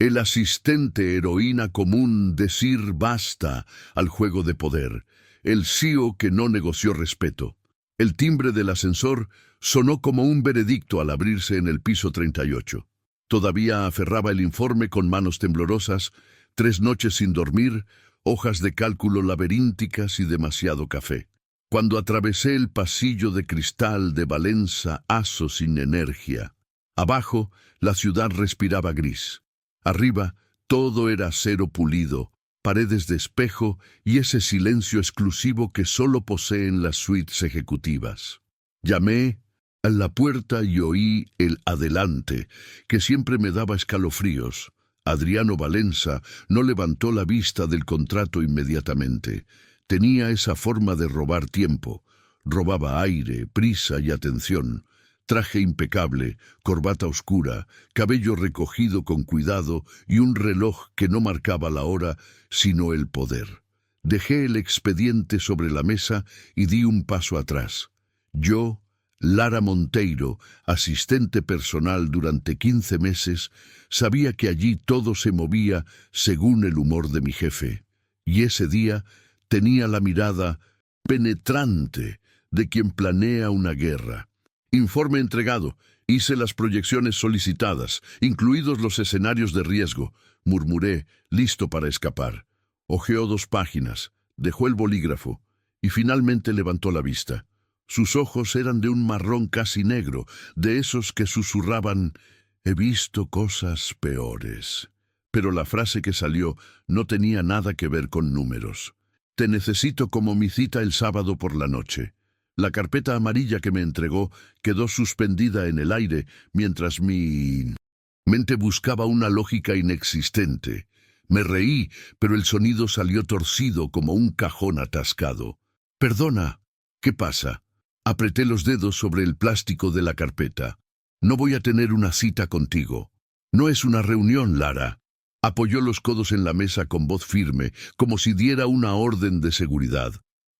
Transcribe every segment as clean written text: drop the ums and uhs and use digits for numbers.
El asistente heroína común decir basta al juego de poder. El CEO que no negoció respeto. El timbre del ascensor sonó como un veredicto al abrirse en el piso 38. Todavía aferraba el informe con manos temblorosas, 3 noches sin dormir, hojas de cálculo laberínticas y demasiado café. Cuando atravesé el pasillo de cristal de Valenza, aso sin energía. Abajo, la ciudad respiraba gris. Arriba, todo era acero pulido, paredes de espejo y ese silencio exclusivo que solo poseen las suites ejecutivas. Llamé a la puerta y oí el adelante, que siempre me daba escalofríos. Adriano Valenza no levantó la vista del contrato inmediatamente. Tenía esa forma de robar tiempo. Robaba aire, prisa y atención. Traje impecable, corbata oscura, cabello recogido con cuidado y un reloj que no marcaba la hora, sino el poder. Dejé el expediente sobre la mesa y di un paso atrás. Yo, Lara Monteiro, asistente personal durante 15 meses, sabía que allí todo se movía según el humor de mi jefe. Y ese día tenía la mirada penetrante de quien planea una guerra. Informe entregado. Hice las proyecciones solicitadas, incluidos los escenarios de riesgo. Murmuré, listo para escapar. Hojeó 2 páginas, dejó el bolígrafo y finalmente levantó la vista. Sus ojos eran de un marrón casi negro, de esos que susurraban, «He visto cosas peores». Pero la frase que salió no tenía nada que ver con números. «Te necesito como mi cita el sábado por la noche». La carpeta amarilla que me entregó quedó suspendida en el aire mientras mi mente buscaba una lógica inexistente. Me reí, pero el sonido salió torcido como un cajón atascado. «Perdona, ¿qué pasa?» Apreté los dedos sobre el plástico de la carpeta. «No voy a tener una cita contigo. No es una reunión, Lara». Apoyó los codos en la mesa con voz firme, como si diera una orden de seguridad.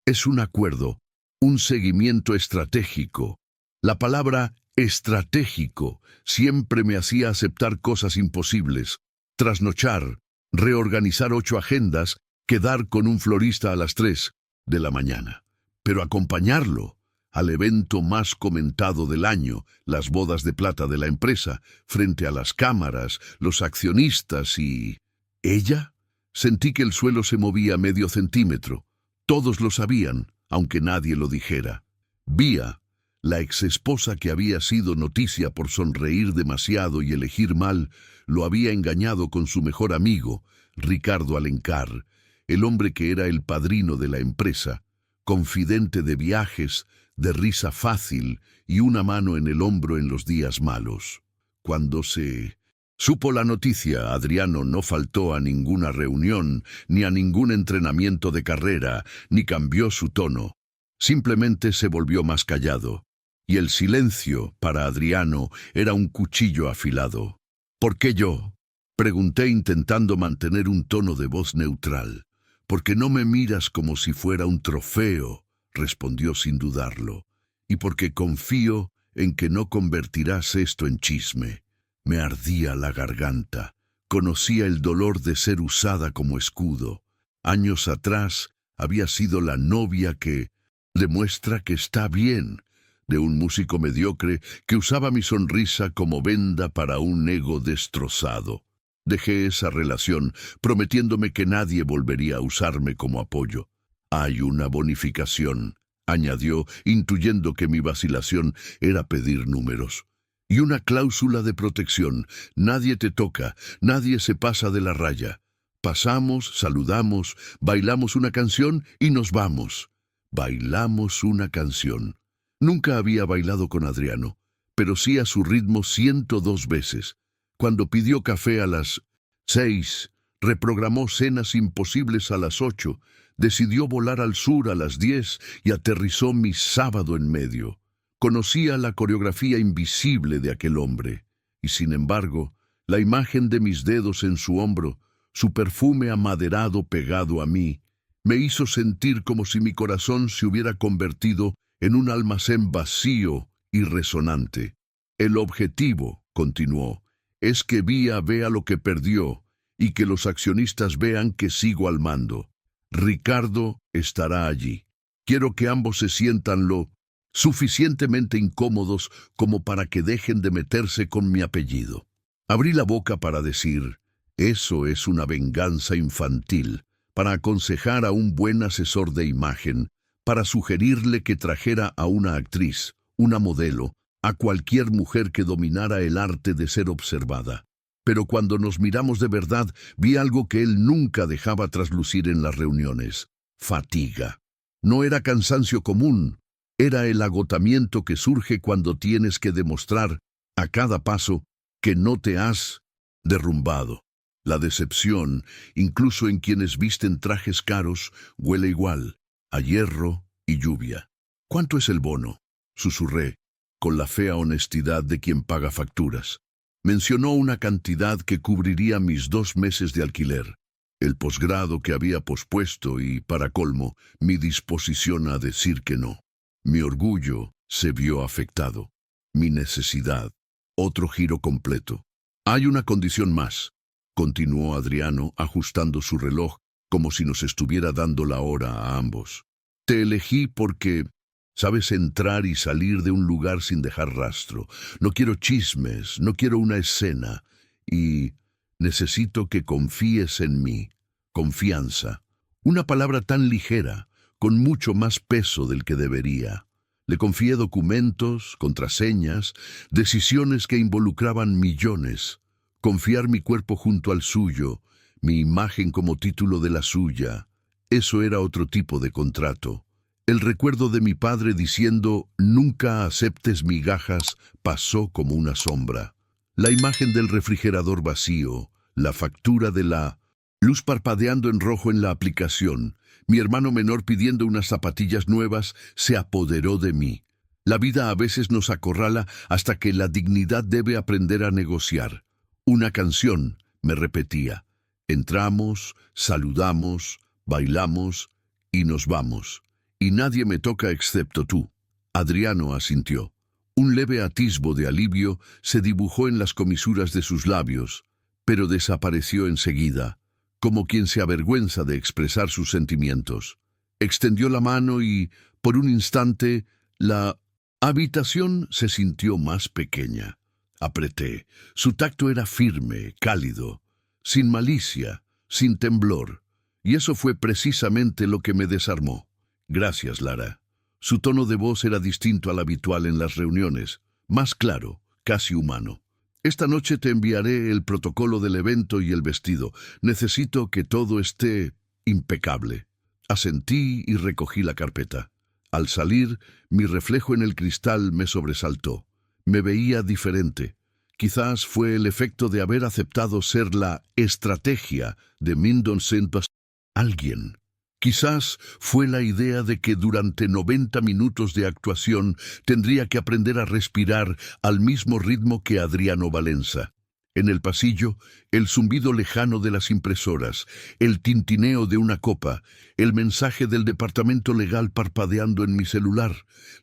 «Es un acuerdo. Un seguimiento estratégico». La palabra estratégico siempre me hacía aceptar cosas imposibles. Trasnochar, reorganizar 8 agendas, quedar con un florista a las 3 de la mañana. Pero acompañarlo al evento más comentado del año, las bodas de plata de la empresa, frente a las cámaras, los accionistas y... ¿ella? Sentí que el suelo se movía medio centímetro. Todos lo sabían, aunque nadie lo dijera. Vía, la exesposa que había sido noticia por sonreír demasiado y elegir mal, lo había engañado con su mejor amigo, Ricardo Alencar, el hombre que era el padrino de la empresa, confidente de viajes, de risa fácil y una mano en el hombro en los días malos. Cuando se supo la noticia, Adriano no faltó a ninguna reunión, ni a ningún entrenamiento de carrera, ni cambió su tono. Simplemente se volvió más callado. Y el silencio, para Adriano, era un cuchillo afilado. «¿Por qué yo?», pregunté intentando mantener un tono de voz neutral. «Porque no me miras como si fuera un trofeo», respondió sin dudarlo. «Y porque confío en que no convertirás esto en chisme». Me ardía la garganta. Conocía el dolor de ser usada como escudo. Años atrás había sido la novia que demuestra que está bien, de un músico mediocre que usaba mi sonrisa como venda para un ego destrozado. Dejé esa relación, prometiéndome que nadie volvería a usarme como apoyo. «Hay una bonificación», añadió, intuyendo que mi vacilación era pedir números. «Y una cláusula de protección. Nadie te toca, nadie se pasa de la raya. Pasamos, saludamos, bailamos una canción y nos vamos». Bailamos una canción. Nunca había bailado con Adriano, pero sí a su ritmo 102 veces. Cuando pidió café a las 6, reprogramó cenas imposibles a las 8, decidió volar al sur a las 10 y aterrizó mi sábado en medio. Conocía la coreografía invisible de aquel hombre, y sin embargo, la imagen de mis dedos en su hombro, su perfume amaderado pegado a mí, me hizo sentir como si mi corazón se hubiera convertido en un almacén vacío y resonante. «El objetivo», continuó, es que Vía vea lo que perdió y que los accionistas vean que sigo al mando. Ricardo estará allí. Quiero que ambos se sientan lo suficientemente incómodos como para que dejen de meterse con mi apellido. Abrí la boca para decir, eso es una venganza infantil, para aconsejar a un buen asesor de imagen, para sugerirle que trajera a una actriz, una modelo, a cualquier mujer que dominara el arte de ser observada. Pero cuando nos miramos de verdad, vi algo que él nunca dejaba traslucir en las reuniones: fatiga. No era cansancio común, era el agotamiento que surge cuando tienes que demostrar, a cada paso, que no te has derrumbado. La decepción, incluso en quienes visten trajes caros, huele igual, a hierro y lluvia. ¿Cuánto es el bono?, susurré, con la fea honestidad de quien paga facturas. Mencionó una cantidad que cubriría mis 2 meses de alquiler, el posgrado que había pospuesto y, para colmo, mi disposición a decir que no. Mi orgullo se vio afectado. Mi necesidad. Otro giro completo. Hay una condición más, continuó Adriano, ajustando su reloj como si nos estuviera dando la hora a ambos. Te elegí porque sabes entrar y salir de un lugar sin dejar rastro. No quiero chismes, no quiero una escena. Y necesito que confíes en mí. Confianza. Una palabra tan ligera, con mucho más peso del que debería. Le confié documentos, contraseñas, decisiones que involucraban millones. Confiar mi cuerpo junto al suyo, mi imagen como título de la suya. Eso era otro tipo de contrato. El recuerdo de mi padre diciendo, nunca aceptes migajas, pasó como una sombra. La imagen del refrigerador vacío, la factura de la luz parpadeando en rojo en la aplicación, mi hermano menor pidiendo unas zapatillas nuevas, se apoderó de mí. La vida a veces nos acorrala hasta que la dignidad debe aprender a negociar. Una canción, me repetía. Entramos, saludamos, bailamos y nos vamos. Y nadie me toca excepto tú. Adriano asintió. Un leve atisbo de alivio se dibujó en las comisuras de sus labios, pero desapareció enseguida, como quien se avergüenza de expresar sus sentimientos. Extendió la mano y, por un instante, la habitación se sintió más pequeña. Apreté. Su tacto era firme, cálido, sin malicia, sin temblor, y eso fue precisamente lo que me desarmó. Gracias, Lara. Su tono de voz era distinto al habitual en las reuniones, más claro, casi humano. Esta noche te enviaré el protocolo del evento y el vestido. Necesito que todo esté impecable. Asentí y recogí la carpeta. Al salir, mi reflejo en el cristal me sobresaltó. Me veía diferente. Quizás fue el efecto de haber aceptado ser la estrategia de Mindon Saint-Bas. Alguien. Quizás fue la idea de que durante 90 minutos de actuación tendría que aprender a respirar al mismo ritmo que Adriano Valenza. En el pasillo, el zumbido lejano de las impresoras, el tintineo de una copa, el mensaje del departamento legal parpadeando en mi celular.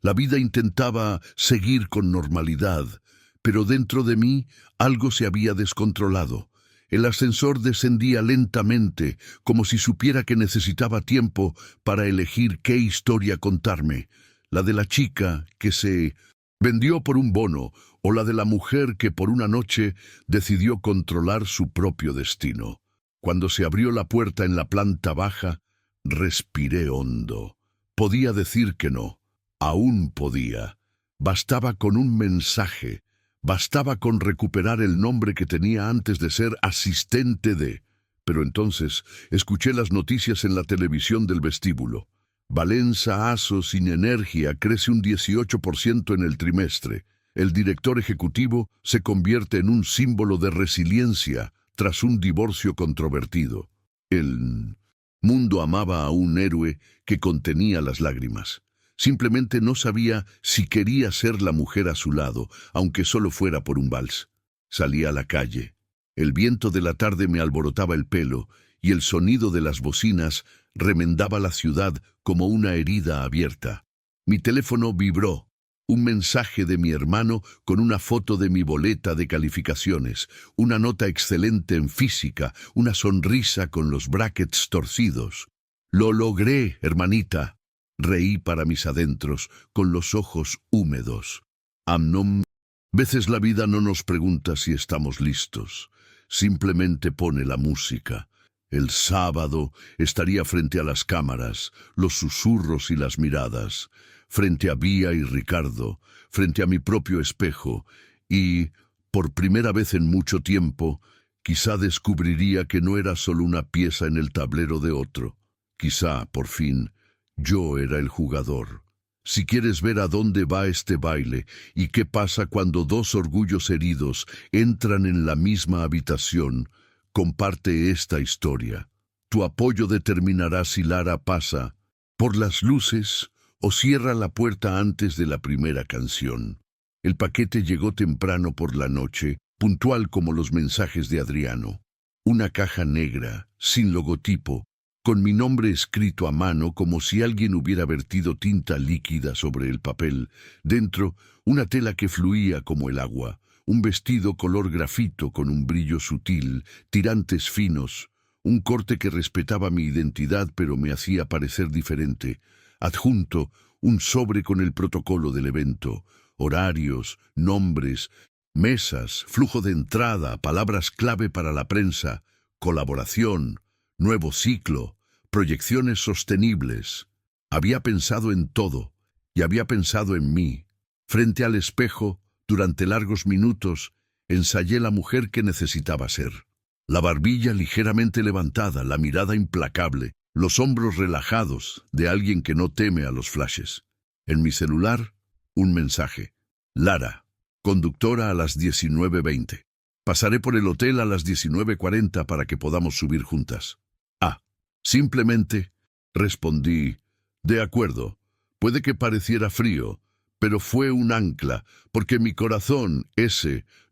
La vida intentaba seguir con normalidad, pero dentro de mí algo se había descontrolado. El ascensor descendía lentamente, como si supiera que necesitaba tiempo para elegir qué historia contarme, la de la chica que se vendió por un bono, o la de la mujer que por una noche decidió controlar su propio destino. Cuando se abrió la puerta en la planta baja, respiré hondo. Podía decir que no, aún podía. Bastaba con un mensaje. Bastaba con recuperar el nombre que tenía antes de ser asistente de. Pero entonces escuché las noticias en la televisión del vestíbulo. Valenza Aso sin energía crece un 18% en el trimestre. El director ejecutivo se convierte en un símbolo de resiliencia tras un divorcio controvertido. El mundo amaba a un héroe que contenía las lágrimas. Simplemente no sabía si quería ser la mujer a su lado, aunque solo fuera por un vals. Salí a la calle. El viento de la tarde me alborotaba el pelo y el sonido de las bocinas remendaba la ciudad como una herida abierta. Mi teléfono vibró. un mensaje de mi hermano con una foto de mi boleta de calificaciones, una nota excelente en física, una sonrisa con los brackets torcidos. «Lo logré, hermanita», reí para mis adentros, con los ojos húmedos. Amnon, veces la vida no nos pregunta si estamos listos, simplemente pone la música. El sábado estaría frente a las cámaras, los susurros y las miradas, frente a Bía y Ricardo, frente a mi propio espejo, y, por primera vez en mucho tiempo, quizá descubriría que no era solo una pieza en el tablero de otro. Quizá, por fin, yo era el jugador. Si quieres ver a dónde va este baile y qué pasa cuando dos orgullos heridos entran en la misma habitación, comparte esta historia. Tu apoyo determinará si Lara pasa por las luces o cierra la puerta antes de la primera canción. El paquete llegó temprano por la noche, puntual como los mensajes de Adriano. Una caja negra, sin logotipo, con mi nombre escrito a mano como si alguien hubiera vertido tinta líquida sobre el papel. Dentro, una tela que fluía como el agua, un vestido color grafito con un brillo sutil, tirantes finos, un corte que respetaba mi identidad pero me hacía parecer diferente. Adjunto, un sobre con el protocolo del evento, horarios, nombres, mesas, flujo de entrada, palabras clave para la prensa, colaboración, nuevo ciclo, proyecciones sostenibles. Había pensado en todo, y había pensado en mí. Frente al espejo, durante largos minutos, ensayé la mujer que necesitaba ser. La barbilla ligeramente levantada, la mirada implacable, los hombros relajados de alguien que no teme a los flashes. En mi celular, un mensaje. Lara, conductora a las 19:20. Pasaré por el hotel a las 19:40 para que podamos subir juntas. Simplemente respondí, de acuerdo, puede que pareciera frío, pero fue un ancla, porque mi corazón,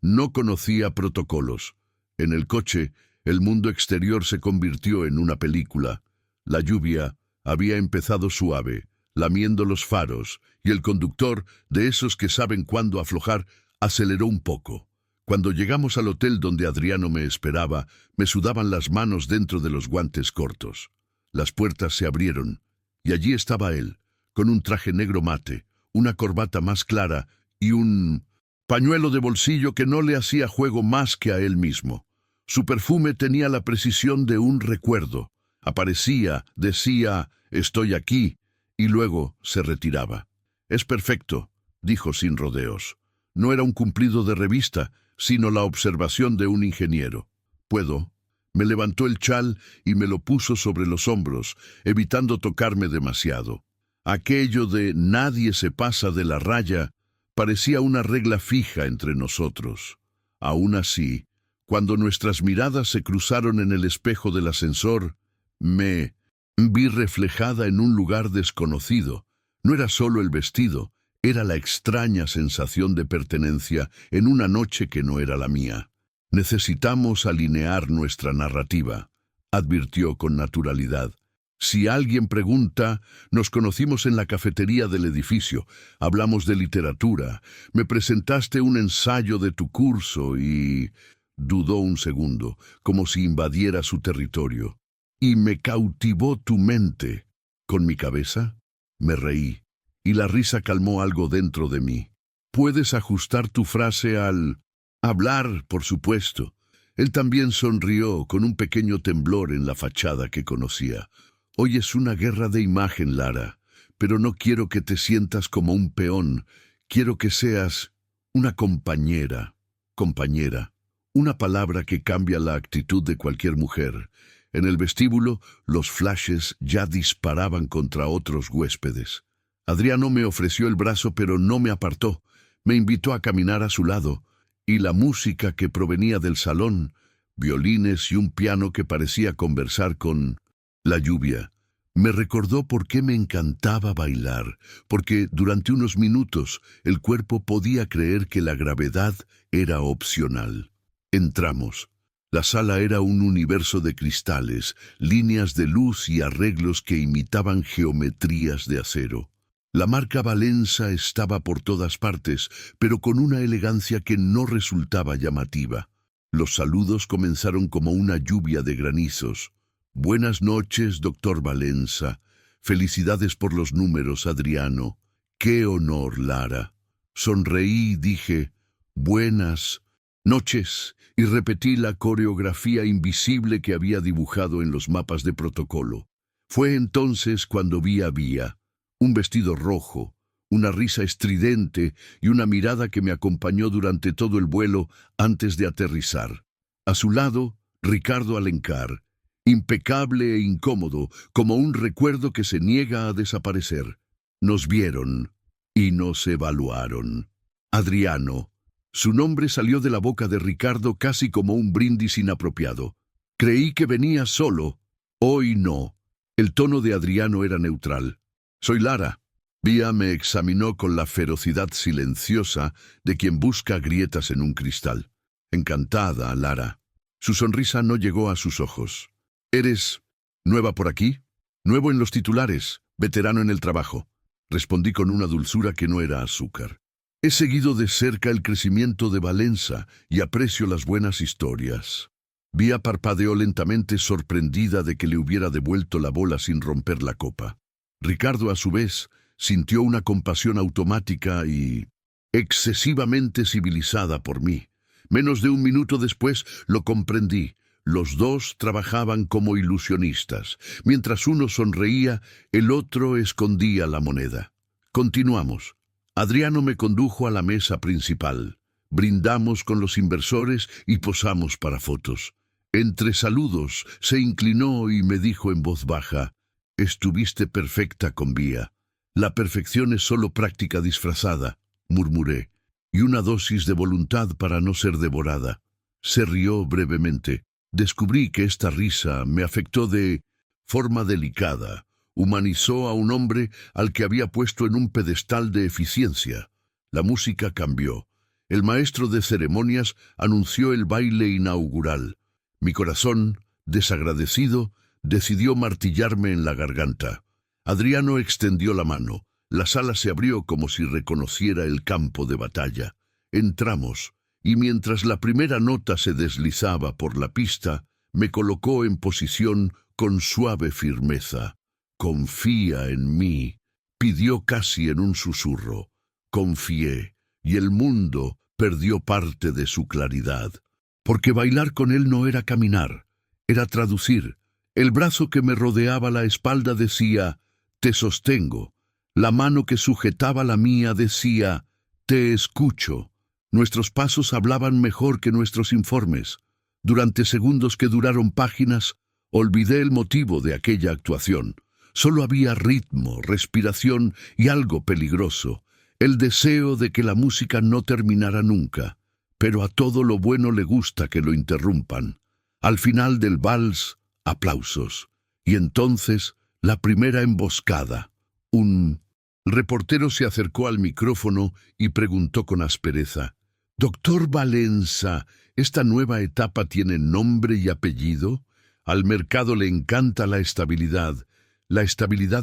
no conocía protocolos. En el coche, el mundo exterior se convirtió en una película. La lluvia había empezado suave, lamiendo los faros, y el conductor, de esos que saben cuándo aflojar, aceleró un poco. Cuando llegamos al hotel donde Adriano me esperaba, me sudaban las manos dentro de los guantes cortos. Las puertas se abrieron, y allí estaba él, con un traje negro mate, una corbata más clara y un pañuelo de bolsillo que no le hacía juego más que a él mismo. Su perfume tenía la precisión de un recuerdo. Aparecía, decía, «Estoy aquí», y luego se retiraba. «Es perfecto», dijo sin rodeos. No era un cumplido de revista, sino la observación de un ingeniero. «¿Puedo?» Me levantó el chal y me lo puso sobre los hombros, evitando tocarme demasiado. Aquello de «nadie se pasa de la raya» parecía una regla fija entre nosotros. Aún así, cuando nuestras miradas se cruzaron en el espejo del ascensor, me vi reflejada en un lugar desconocido. No era solo el vestido, era la extraña sensación de pertenencia en una noche que no era la mía. «Necesitamos alinear nuestra narrativa», advirtió con naturalidad. «Si alguien pregunta, nos conocimos en la cafetería del edificio, hablamos de literatura, me presentaste un ensayo de tu curso y...» Dudó un segundo, como si invadiera su territorio. «Y me cautivó tu mente». ¿Con mi cabeza? Me reí, y la risa calmó algo dentro de mí. «Puedes ajustar tu frase al hablar, por supuesto». Él también sonrió con un pequeño temblor en la fachada que conocía. «Hoy es una guerra de imagen, Lara, pero no quiero que te sientas como un peón. Quiero que seas una compañera. Compañera. Una palabra que cambia la actitud de cualquier mujer». En el vestíbulo, los flashes ya disparaban contra otros huéspedes. Adriano me ofreció el brazo, pero no me apartó. Me invitó a caminar a su lado, y la música que provenía del salón, violines y un piano que parecía conversar con la lluvia, me recordó por qué me encantaba bailar, porque durante unos minutos el cuerpo podía creer que la gravedad era opcional. Entramos. La sala era un universo de cristales, líneas de luz y arreglos que imitaban geometrías de acero. La marca Valenza estaba por todas partes, pero con una elegancia que no resultaba llamativa. Los saludos comenzaron como una lluvia de granizos. Buenas noches, doctor Valenza. Felicidades por los números, Adriano. ¡Qué honor, Lara! Sonreí y dije, buenas noches, y repetí la coreografía invisible que había dibujado en los mapas de protocolo. Fue entonces cuando vi a Vía, un vestido rojo, una risa estridente y una mirada que me acompañó durante todo el vuelo antes de aterrizar. A su lado, Ricardo Alencar, impecable e incómodo, como un recuerdo que se niega a desaparecer. Nos vieron y nos evaluaron. Adriano. Su nombre salió de la boca de Ricardo casi como un brindis inapropiado. Creí que venía solo. Hoy no. El tono de Adriano era neutral. Soy Lara. Vía me examinó con la ferocidad silenciosa de quien busca grietas en un cristal. Encantada, Lara. Su sonrisa no llegó a sus ojos. ¿Eres nueva por aquí? Nuevo en los titulares, veterano en el trabajo. Respondí con una dulzura que no era azúcar. He seguido de cerca el crecimiento de Valenza y aprecio las buenas historias. Vía parpadeó lentamente, sorprendida de que le hubiera devuelto la bola sin romper la copa. Ricardo, a su vez, sintió una compasión automática y excesivamente civilizada por mí. Menos de un minuto después lo comprendí. Los dos trabajaban como ilusionistas. Mientras uno sonreía, el otro escondía la moneda. Continuamos. Adriano me condujo a la mesa principal. Brindamos con los inversores y posamos para fotos. Entre saludos, se inclinó y me dijo en voz baja, «Estuviste perfecta con Vía. La perfección es solo práctica disfrazada», murmuré, «y una dosis de voluntad para no ser devorada». Se rió brevemente. Descubrí que esta risa me afectó de forma delicada. Humanizó a un hombre al que había puesto en un pedestal de eficiencia. La música cambió. El maestro de ceremonias anunció el baile inaugural. Mi corazón, desagradecido, decidió martillarme en la garganta. Adriano extendió la mano. La sala se abrió como si reconociera el campo de batalla. Entramos, y mientras la primera nota se deslizaba por la pista, me colocó en posición con suave firmeza. «Confía en mí», pidió casi en un susurro. Confié, y el mundo perdió parte de su claridad. Porque bailar con él no era caminar, era traducir. El brazo que me rodeaba la espalda decía, «Te sostengo». La mano que sujetaba la mía decía, «Te escucho». Nuestros pasos hablaban mejor que nuestros informes. Durante segundos que duraron páginas, olvidé el motivo de aquella actuación. Solo había ritmo, respiración y algo peligroso, el deseo de que la música no terminara nunca. Pero a todo lo bueno le gusta que lo interrumpan. Al final del vals, aplausos. Y entonces, la primera emboscada. Un reportero se acercó al micrófono y preguntó con aspereza, «Doctor Valenza, ¿esta nueva etapa tiene nombre y apellido? Al mercado le encanta la estabilidad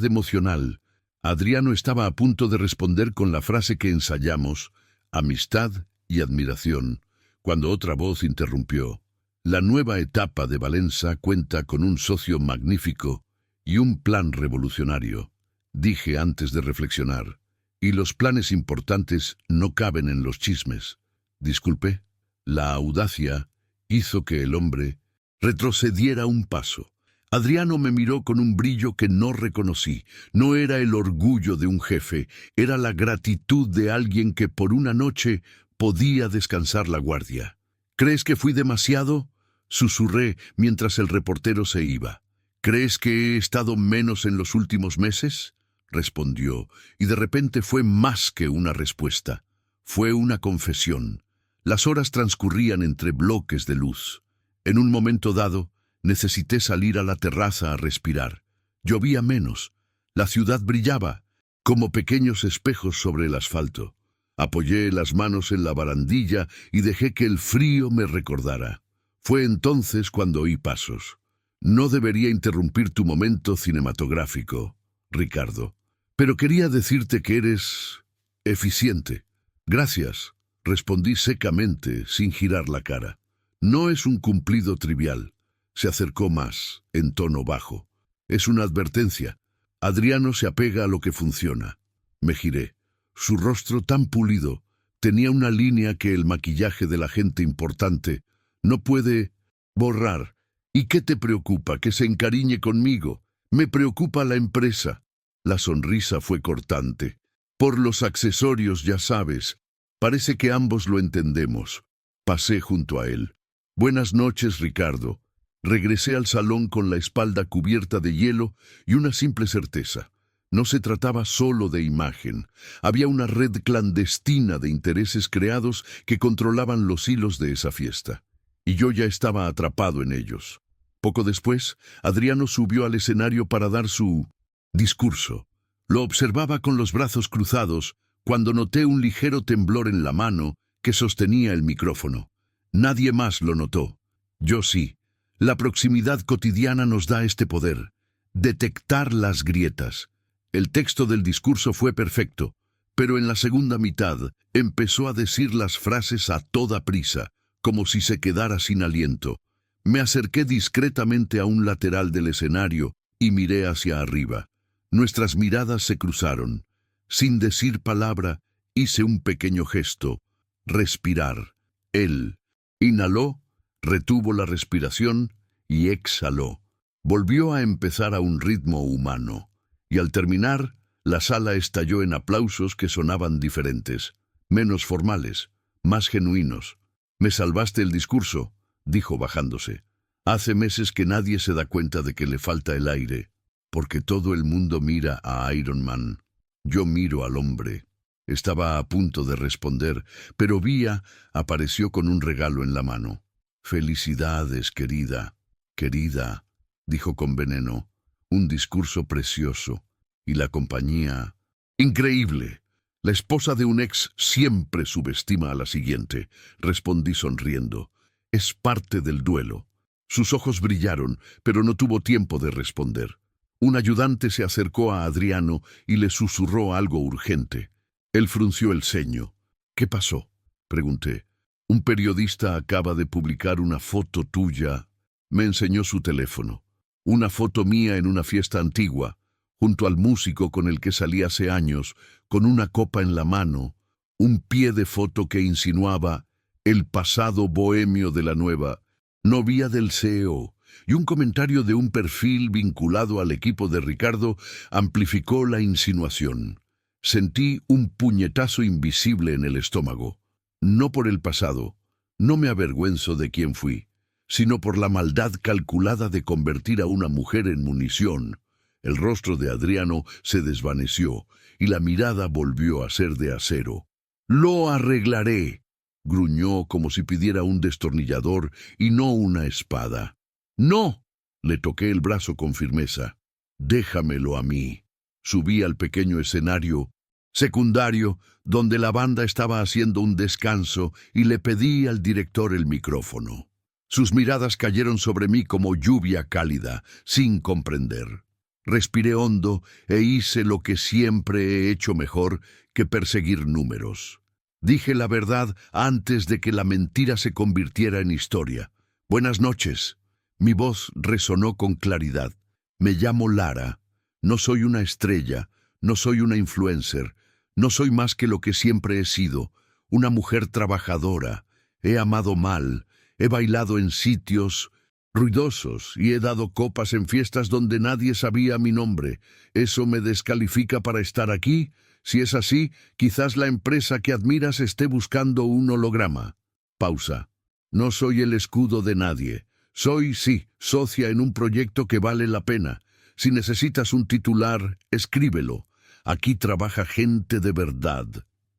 emocional». Adriano estaba a punto de responder con la frase que ensayamos, amistad y admiración, cuando otra voz interrumpió. La nueva etapa de Valenza cuenta con un socio magnífico y un plan revolucionario, dije antes de reflexionar, y los planes importantes no caben en los chismes. Disculpe, la audacia hizo que el hombre retrocediera un paso. Adriano me miró con un brillo que no reconocí. No era el orgullo de un jefe, era la gratitud de alguien que por una noche podía descansar la guardia. «¿Crees que fui demasiado?», susurré mientras el reportero se iba. «¿Crees que he estado menos en los últimos meses?», respondió, y de repente fue más que una respuesta. Fue una confesión. Las horas transcurrían entre bloques de luz. En un momento dado, necesité salir a la terraza a respirar. Llovía menos. La ciudad brillaba, como pequeños espejos sobre el asfalto. Apoyé las manos en la barandilla y dejé que el frío me recordara. Fue entonces cuando oí pasos. «No debería interrumpir tu momento cinematográfico, Ricardo». Pero quería decirte que eres eficiente. Gracias, respondí secamente, sin girar la cara. No es un cumplido trivial. Se acercó más, en tono bajo. Es una advertencia. Adriano se apega a lo que funciona. Me giré. Su rostro tan pulido tenía una línea que el maquillaje de la gente importante no puede borrar. ¿Y qué te preocupa? Que se encariñe conmigo. Me preocupa la empresa. La sonrisa fue cortante. Por los accesorios, ya sabes. Parece que ambos lo entendemos. Pasé junto a él. Buenas noches, Ricardo. Regresé al salón con la espalda cubierta de hielo y una simple certeza. No se trataba solo de imagen. Había una red clandestina de intereses creados que controlaban los hilos de esa fiesta. Y yo ya estaba atrapado en ellos. Poco después, Adriano subió al escenario para dar su discurso. Lo observaba con los brazos cruzados cuando noté un ligero temblor en la mano que sostenía el micrófono. Nadie más lo notó. Yo sí. La proximidad cotidiana nos da este poder. Detectar las grietas. El texto del discurso fue perfecto, pero en la segunda mitad empezó a decir las frases a toda prisa, como si se quedara sin aliento. Me acerqué discretamente a un lateral del escenario y miré hacia arriba. Nuestras miradas se cruzaron. Sin decir palabra, hice un pequeño gesto. Respirar. Él inhaló, retuvo la respiración y exhaló. Volvió a empezar a un ritmo humano. Y al terminar, la sala estalló en aplausos que sonaban diferentes, menos formales, más genuinos. «Me salvaste el discurso», dijo bajándose. «Hace meses que nadie se da cuenta de que le falta el aire, porque todo el mundo mira a Iron Man. Yo miro al hombre». Estaba a punto de responder, pero Vía apareció con un regalo en la mano. «Felicidades, querida, querida», dijo con veneno. Un discurso precioso. Y la compañía... ¡Increíble! La esposa de un ex siempre subestima a la siguiente, respondí sonriendo. Es parte del duelo. Sus ojos brillaron, pero no tuvo tiempo de responder. Un ayudante se acercó a Adriano y le susurró algo urgente. Él frunció el ceño. «¿Qué pasó?», pregunté. «Un periodista acaba de publicar una foto tuya». Me enseñó su teléfono. Una foto mía en una fiesta antigua, junto al músico con el que salí hace años, con una copa en la mano, un pie de foto que insinuaba el pasado bohemio de la nueva novia del CEO, y un comentario de un perfil vinculado al equipo de Ricardo amplificó la insinuación. Sentí un puñetazo invisible en el estómago. No por el pasado, no me avergüenzo de quién fui, sino por la maldad calculada de convertir a una mujer en munición. El rostro de Adriano se desvaneció y la mirada volvió a ser de acero. «Lo arreglaré», gruñó como si pidiera un destornillador y no una espada. «No», le toqué el brazo con firmeza. «Déjamelo a mí». Subí al pequeño escenario secundario donde la banda estaba haciendo un descanso y le pedí al director el micrófono. Sus miradas cayeron sobre mí como lluvia cálida, sin comprender. Respiré hondo e hice lo que siempre he hecho mejor que perseguir números. Dije la verdad antes de que la mentira se convirtiera en historia. «Buenas noches». Mi voz resonó con claridad. «Me llamo Lara. No soy una estrella, no soy una influencer, no soy más que lo que siempre he sido, una mujer trabajadora. He amado mal, he bailado en sitios ruidosos y he dado copas en fiestas donde nadie sabía mi nombre. ¿Eso me descalifica para estar aquí? Si es así, quizás la empresa que admiras esté buscando un holograma». Pausa. «No soy el escudo de nadie. Soy, sí, socia en un proyecto que vale la pena. Si necesitas un titular, escríbelo. Aquí trabaja gente de verdad».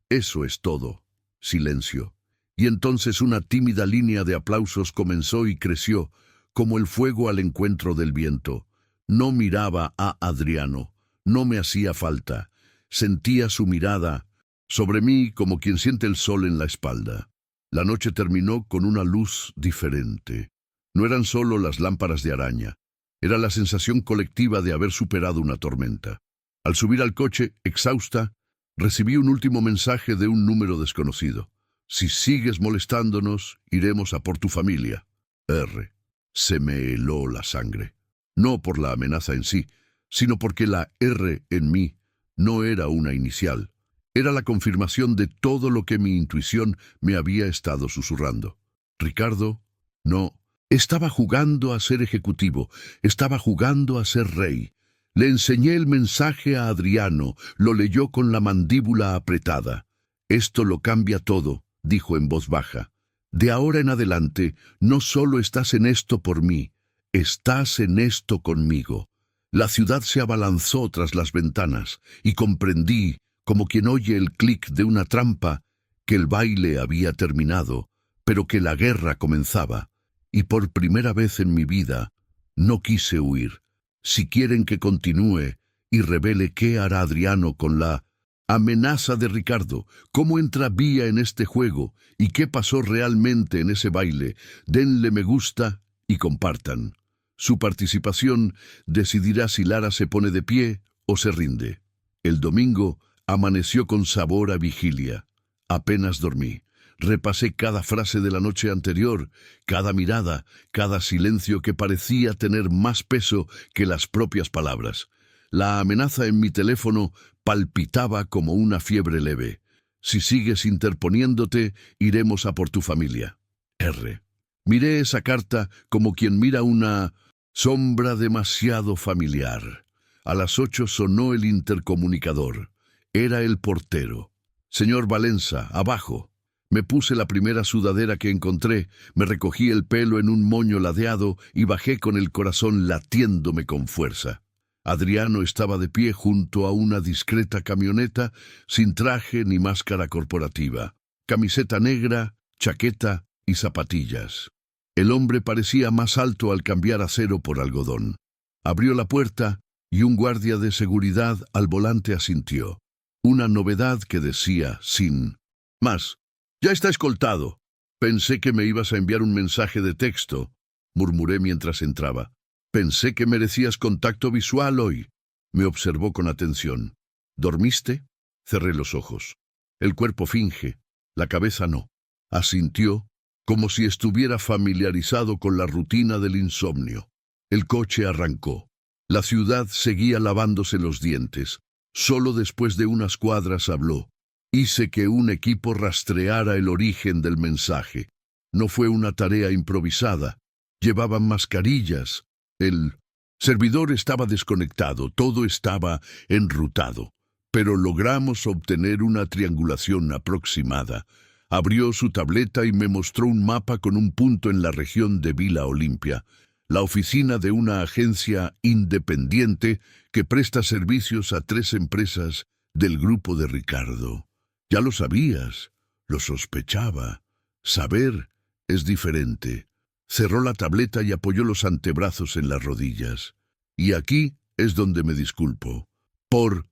Eso es todo. Silencio. Y entonces una tímida línea de aplausos comenzó y creció, como el fuego al encuentro del viento. No miraba a Adriano. No me hacía falta. Sentía su mirada sobre mí como quien siente el sol en la espalda. La noche terminó con una luz diferente. No eran solo las lámparas de araña. Era la sensación colectiva de haber superado una tormenta. Al subir al coche, exhausta, recibí un último mensaje de un número desconocido. Si sigues molestándonos, iremos a por tu familia. R. Se me heló la sangre. No por la amenaza en sí, sino porque la R en mí no era una inicial. Era la confirmación de todo lo que mi intuición me había estado susurrando. Ricardo, no. Estaba jugando a ser ejecutivo, estaba jugando a ser rey. Le enseñé el mensaje a Adriano, lo leyó con la mandíbula apretada. Esto lo cambia todo, dijo en voz baja. De ahora en adelante, no solo estás en esto por mí, estás en esto conmigo. La ciudad se abalanzó tras las ventanas y comprendí, como quien oye el clic de una trampa, que el baile había terminado, pero que la guerra comenzaba. Y por primera vez en mi vida, no quise huir. Si quieren que continúe y revele qué hará Adriano con la amenaza de Ricardo, cómo entra Vía en este juego y qué pasó realmente en ese baile, denle me gusta y compartan. Su participación decidirá si Lara se pone de pie o se rinde. El domingo amaneció con sabor a vigilia. Apenas dormí. Repasé cada frase de la noche anterior, cada mirada, cada silencio que parecía tener más peso que las propias palabras. La amenaza en mi teléfono palpitaba como una fiebre leve. Si sigues interponiéndote, iremos a por tu familia. R. Miré esa carta como quien mira una sombra demasiado familiar. A las 8 sonó el intercomunicador. Era el portero. Señor Valenza, abajo. Me puse la primera sudadera que encontré, me recogí el pelo en un moño ladeado y bajé con el corazón latiéndome con fuerza. Adriano estaba de pie junto a una discreta camioneta, sin traje ni máscara corporativa, camiseta negra, chaqueta y zapatillas. El hombre parecía más alto al cambiar acero por algodón. Abrió la puerta y un guardia de seguridad al volante asintió. Una novedad que decía sin más. «Ya está escoltado. Pensé que me ibas a enviar un mensaje de texto», murmuré mientras entraba. «Pensé que merecías contacto visual hoy». Me observó con atención. «¿Dormiste?» Cerré los ojos. El cuerpo finge, la cabeza no. Asintió, como si estuviera familiarizado con la rutina del insomnio. El coche arrancó. La ciudad seguía lavándose los dientes. Solo después de unas cuadras habló. Hice que un equipo rastreara el origen del mensaje. No fue una tarea improvisada. Llevaban mascarillas. El servidor estaba desconectado, todo estaba enrutado. Pero logramos obtener una triangulación aproximada. Abrió su tableta y me mostró un mapa con un punto en la región de Vila Olimpia, la oficina de una agencia independiente que presta servicios a 3 empresas del grupo de Ricardo. Ya lo sabías, lo sospechaba. Saber es diferente. Cerró la tableta y apoyó los antebrazos en las rodillas. Y aquí es donde me disculpo. Por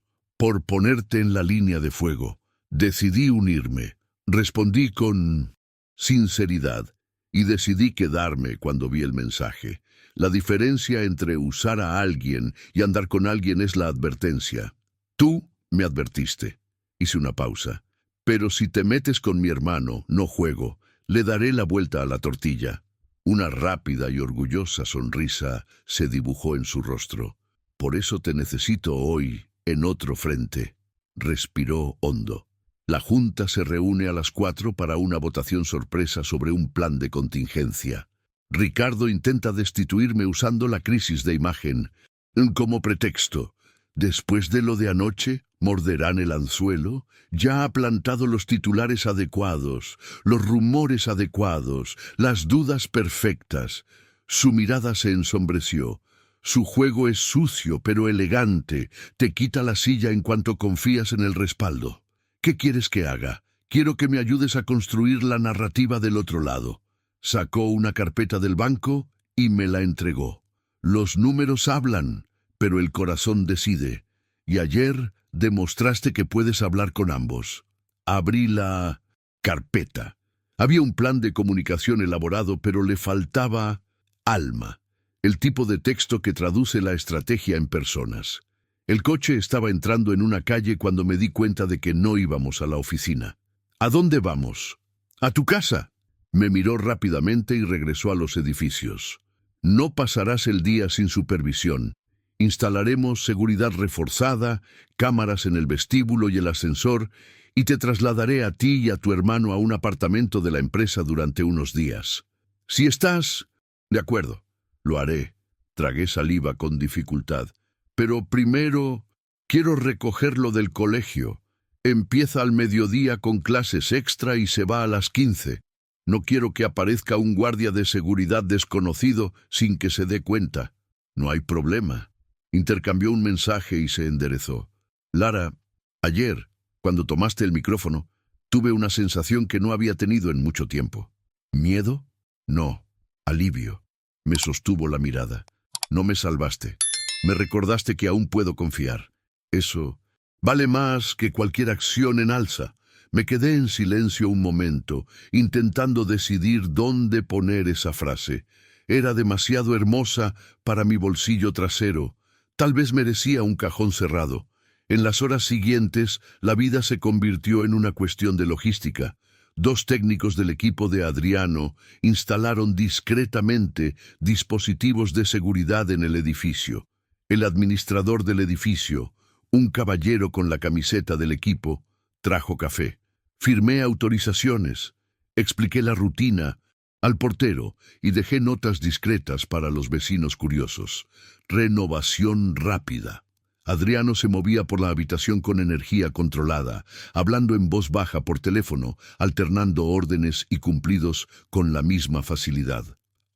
ponerte en la línea de fuego. Decidí unirme. Respondí con sinceridad y decidí quedarme cuando vi el mensaje. La diferencia entre usar a alguien y andar con alguien es la advertencia. Tú me advertiste. Hice una pausa. Pero si te metes con mi hermano, no juego. Le daré la vuelta a la tortilla. Una rápida y orgullosa sonrisa se dibujó en su rostro. Por eso te necesito hoy en otro frente. Respiró hondo. La Junta se reúne a las 4 para una votación sorpresa sobre un plan de contingencia. Ricardo intenta destituirme usando la crisis de imagen como pretexto. Después de lo de anoche, morderán el anzuelo. Ya ha plantado los titulares adecuados, los rumores adecuados, las dudas perfectas. Su mirada se ensombreció. Su juego es sucio pero elegante. Te quita la silla en cuanto confías en el respaldo. ¿Qué quieres que haga? Quiero que me ayudes a construir la narrativa del otro lado. Sacó una carpeta del banco y me la entregó. Los números hablan, pero el corazón decide. Y ayer demostraste que puedes hablar con ambos. Abrí la carpeta. Había un plan de comunicación elaborado, pero le faltaba alma. El tipo de texto que traduce la estrategia en personas. El coche estaba entrando en una calle cuando me di cuenta de que no íbamos a la oficina. ¿A dónde vamos? ¿A tu casa? Me miró rápidamente y regresó a los edificios. No pasarás el día sin supervisión. Instalaremos seguridad reforzada, cámaras en el vestíbulo y el ascensor, y te trasladaré a ti y a tu hermano a un apartamento de la empresa durante unos días. Si estás... De acuerdo, lo haré. Tragué saliva con dificultad. Pero primero, quiero recogerlo del colegio. Empieza al mediodía con clases extra y se va a las 15. No quiero que aparezca un guardia de seguridad desconocido sin que se dé cuenta. No hay problema. Intercambió un mensaje y se enderezó. Lara, ayer, cuando tomaste el micrófono, tuve una sensación que no había tenido en mucho tiempo. ¿Miedo? No. Alivio. Me sostuvo la mirada. No me salvaste. Me recordaste que aún puedo confiar. Eso vale más que cualquier acción en alza. Me quedé en silencio un momento, intentando decidir dónde poner esa frase. Era demasiado hermosa para mi bolsillo trasero. Tal vez merecía un cajón cerrado. En las horas siguientes, la vida se convirtió en una cuestión de logística. 2 técnicos del equipo de Adriano instalaron discretamente dispositivos de seguridad en el edificio. El administrador del edificio, un caballero con la camiseta del equipo, trajo café. Firmé autorizaciones, expliqué la rutina al portero y dejé notas discretas para los vecinos curiosos. Renovación rápida. Adriano se movía por la habitación con energía controlada, hablando en voz baja por teléfono, alternando órdenes y cumplidos con la misma facilidad.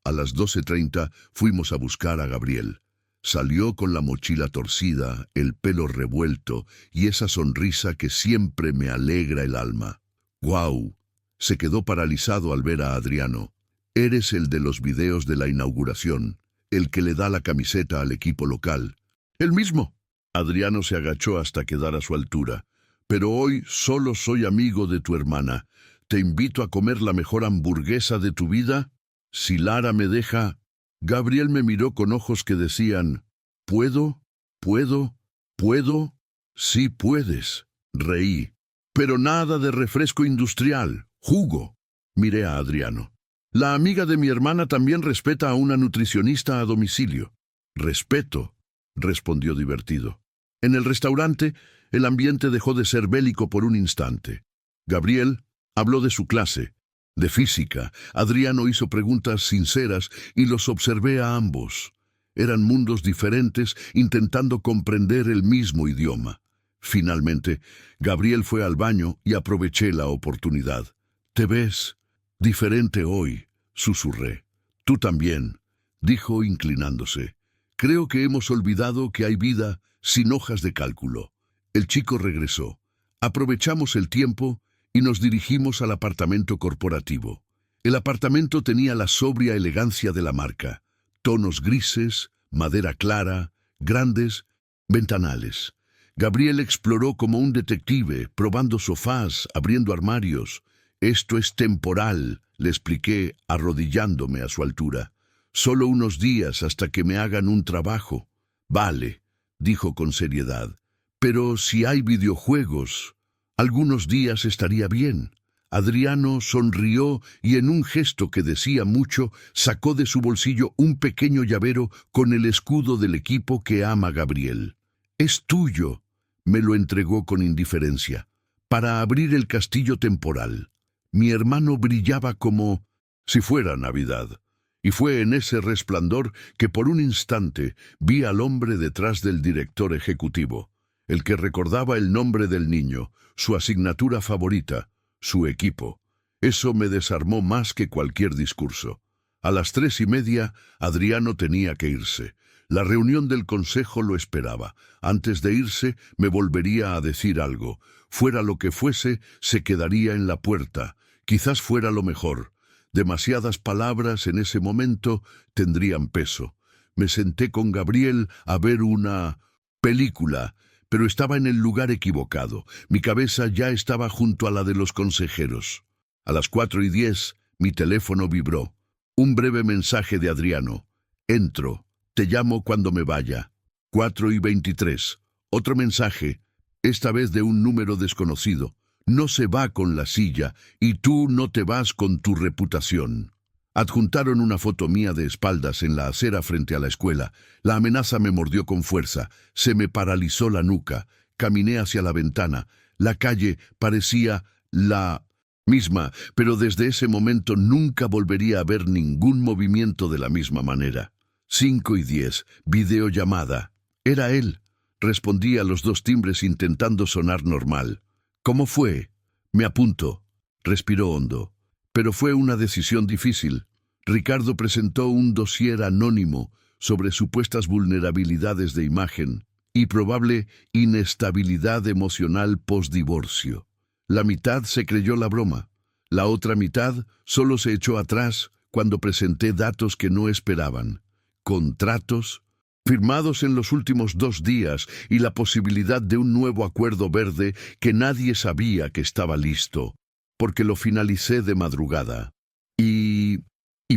A las 12:30 fuimos a buscar a Gabriel. Salió con la mochila torcida, el pelo revuelto y esa sonrisa que siempre me alegra el alma. ¡Guau! Se quedó paralizado al ver a Adriano. Eres el de los videos de la inauguración, el que le da la camiseta al equipo local. ¡El mismo! Adriano se agachó hasta quedar a su altura. Pero hoy solo soy amigo de tu hermana. ¿Te invito a comer la mejor hamburguesa de tu vida? Si Lara me deja... Gabriel me miró con ojos que decían, ¿puedo? ¿Puedo? ¿Puedo? Sí puedes. Reí. Pero nada de refresco industrial. Jugo. Miré a Adriano. La amiga de mi hermana también respeta a una nutricionista a domicilio. Respeto, respondió divertido. En el restaurante, el ambiente dejó de ser bélico por un instante. Gabriel habló de su clase, de física. Adriano hizo preguntas sinceras y los observé a ambos. Eran mundos diferentes intentando comprender el mismo idioma. Finalmente, Gabriel fue al baño y aproveché la oportunidad. «Te ves diferente hoy», susurré. «Tú también», dijo inclinándose. «Creo que hemos olvidado que hay vida sin hojas de cálculo». El chico regresó. Aprovechamos el tiempo y nos dirigimos al apartamento corporativo. El apartamento tenía la sobria elegancia de la marca. Tonos grises, madera clara, grandes ventanales. Gabriel exploró como un detective, probando sofás, abriendo armarios. «Esto es temporal», le expliqué, arrodillándome a su altura. «Solo unos días hasta que me hagan un trabajo». «Vale», dijo con seriedad. «Pero si hay videojuegos, algunos días estaría bien». Adriano sonrió y en un gesto que decía mucho, sacó de su bolsillo un pequeño llavero con el escudo del equipo que ama Gabriel. «Es tuyo», me lo entregó con indiferencia, «para abrir el castillo temporal». Mi hermano brillaba como si fuera Navidad, y fue en ese resplandor que por un instante vi al hombre detrás del director ejecutivo, el que recordaba el nombre del niño, su asignatura favorita, su equipo. Eso me desarmó más que cualquier discurso. A las 3:30, Adriano tenía que irse. La reunión del consejo lo esperaba. Antes de irse, me volvería a decir algo. Fuera lo que fuese, se quedaría en la puerta. Quizás fuera lo mejor. Demasiadas palabras en ese momento tendrían peso. Me senté con Gabriel a ver una película, pero estaba en el lugar equivocado. Mi cabeza ya estaba junto a la de los consejeros. A las 4:10, mi teléfono vibró. Un breve mensaje de Adriano. «Entro. Te llamo cuando me vaya». 4:23. Otro mensaje, esta vez de un número desconocido. No se va con la silla y tú no te vas con tu reputación. Adjuntaron una foto mía de espaldas en la acera frente a la escuela. La amenaza me mordió con fuerza. Se me paralizó la nuca. Caminé hacia la ventana. La calle parecía la misma, pero desde ese momento nunca volvería a ver ningún movimiento de la misma manera. 5:10, videollamada. Era él. Respondí a los 2 timbres intentando sonar normal. ¿Cómo fue? Me apunto. Respiró hondo. Pero fue una decisión difícil. Ricardo presentó un dossier anónimo sobre supuestas vulnerabilidades de imagen y probable inestabilidad emocional postdivorcio. La mitad se creyó la broma. La otra mitad solo se echó atrás cuando presenté datos que no esperaban. Contratos firmados en los últimos 2 días y la posibilidad de un nuevo acuerdo verde que nadie sabía que estaba listo, porque lo finalicé de madrugada. Y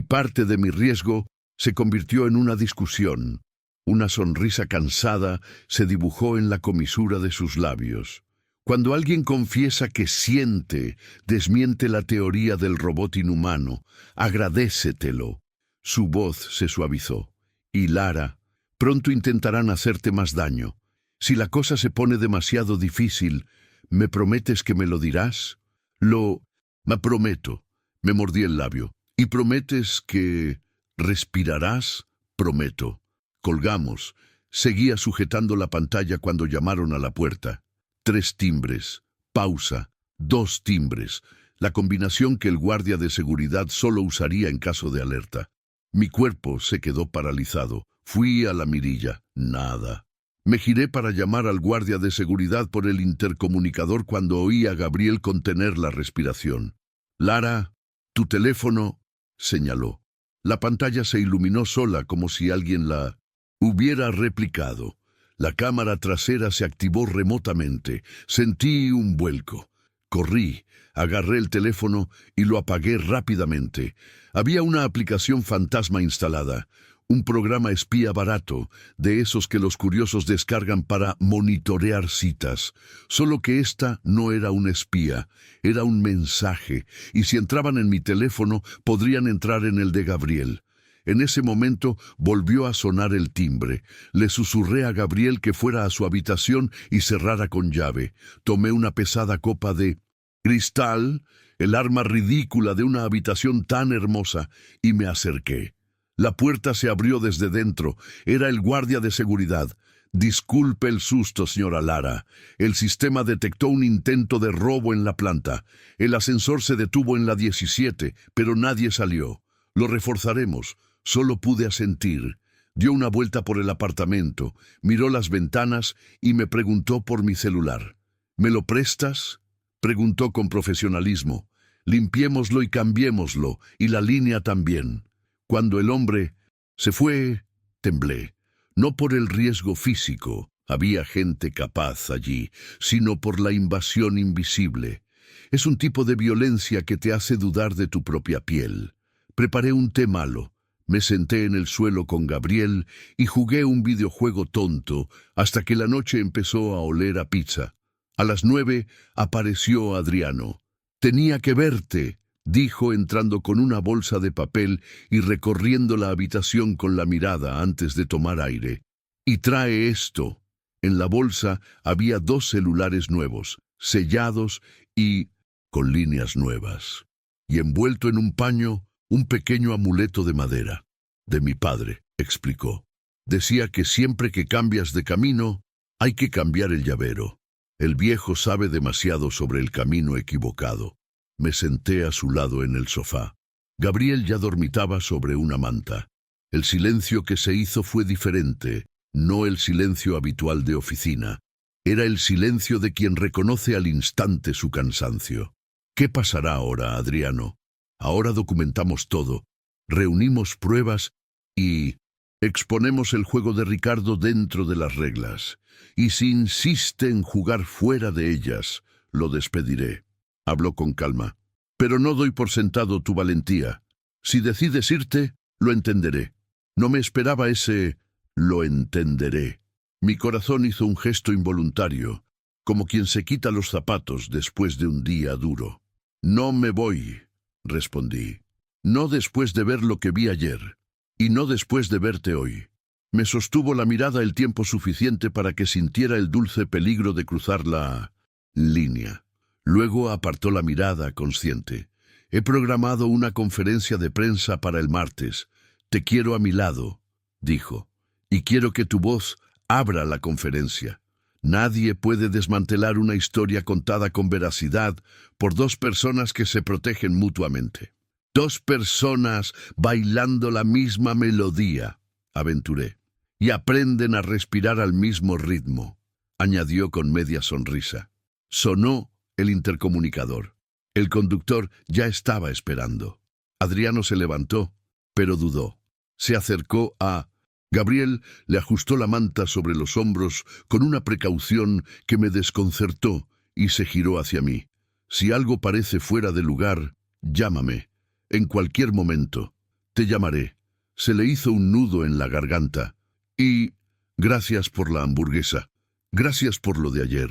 parte de mi riesgo se convirtió en una discusión. Una sonrisa cansada se dibujó en la comisura de sus labios. Cuando alguien confiesa que siente, desmiente la teoría del robot inhumano. Agradécetelo. Su voz se suavizó. Y Lara, pronto intentarán hacerte más daño. Si la cosa se pone demasiado difícil, ¿me prometes que me lo dirás? Me prometo. Me mordí el labio. ¿Y prometes que respirarás? Prometo. Colgamos. Seguía sujetando la pantalla cuando llamaron a la puerta. 3 timbres. Pausa. 2 timbres. La combinación que el guardia de seguridad solo usaría en caso de alerta. Mi cuerpo se quedó paralizado. Fui a la mirilla. Nada. Me giré para llamar al guardia de seguridad por el intercomunicador cuando oí a Gabriel contener la respiración. «Lara, tu teléfono», señaló. La pantalla se iluminó sola como si alguien la hubiera replicado. La cámara trasera se activó remotamente. Sentí un vuelco. Corrí, agarré el teléfono y lo apagué rápidamente. Había una aplicación fantasma instalada. Un programa espía barato, de esos que los curiosos descargan para monitorear citas. Solo que esta no era un espía, era un mensaje, y si entraban en mi teléfono, podrían entrar en el de Gabriel. En ese momento volvió a sonar el timbre. Le susurré a Gabriel que fuera a su habitación y cerrara con llave. Tomé una pesada copa de cristal, el arma ridícula de una habitación tan hermosa, y me acerqué. La puerta se abrió desde dentro. Era el guardia de seguridad. «Disculpe el susto, señora Lara. El sistema detectó un intento de robo en la planta. El ascensor se detuvo en la 17, pero nadie salió. Lo reforzaremos». Solo pude asentir. Dio una vuelta por el apartamento, miró las ventanas y me preguntó por mi celular. «¿Me lo prestas?», preguntó con profesionalismo. «Limpiémoslo y cambiémoslo, y la línea también». Cuando el hombre se fue, temblé. No por el riesgo físico, había gente capaz allí, sino por la invasión invisible. Es un tipo de violencia que te hace dudar de tu propia piel. Preparé un té malo. Me senté en el suelo con Gabriel y jugué un videojuego tonto hasta que la noche empezó a oler a pizza. A las 9 apareció Adriano. «Tenía que verte», dijo entrando con una bolsa de papel y recorriendo la habitación con la mirada antes de tomar aire. «Y trae esto». En la bolsa había 2 celulares nuevos, sellados y con líneas nuevas. Y envuelto en un paño, un pequeño amuleto de madera. «De mi padre», explicó. «Decía que siempre que cambias de camino, hay que cambiar el llavero. El viejo sabe demasiado sobre el camino equivocado». Me senté a su lado en el sofá. Gabriel ya dormitaba sobre una manta. El silencio que se hizo fue diferente, no el silencio habitual de oficina. Era el silencio de quien reconoce al instante su cansancio. «¿Qué pasará ahora, Adriano? Ahora documentamos todo, reunimos pruebas y exponemos el juego de Ricardo dentro de las reglas. Y si insiste en jugar fuera de ellas, lo despediré». Habló con calma. «Pero no doy por sentado tu valentía. Si decides irte, lo entenderé». No me esperaba ese «lo entenderé». Mi corazón hizo un gesto involuntario, como quien se quita los zapatos después de un día duro. No me voy, respondí. No después de ver lo que vi ayer, y no después de verte hoy. Me sostuvo la mirada el tiempo suficiente para que sintiera el dulce peligro de cruzar la línea. Luego apartó la mirada, consciente. He programado una conferencia de prensa para el martes. Te quiero a mi lado, dijo, y quiero que tu voz abra la conferencia. Nadie puede desmantelar una historia contada con veracidad por dos personas que se protegen mutuamente. Dos personas bailando la misma melodía, aventuré, y aprenden a respirar al mismo ritmo, añadió con media sonrisa. Sonó el intercomunicador. El conductor ya estaba esperando. Adriano se levantó, pero dudó. Se acercó a Gabriel, le ajustó la manta sobre los hombros con una precaución que me desconcertó y se giró hacia mí. Si algo parece fuera de lugar, llámame. En cualquier momento. Te llamaré. Se le hizo un nudo en la garganta. Y gracias por la hamburguesa. Gracias por lo de ayer.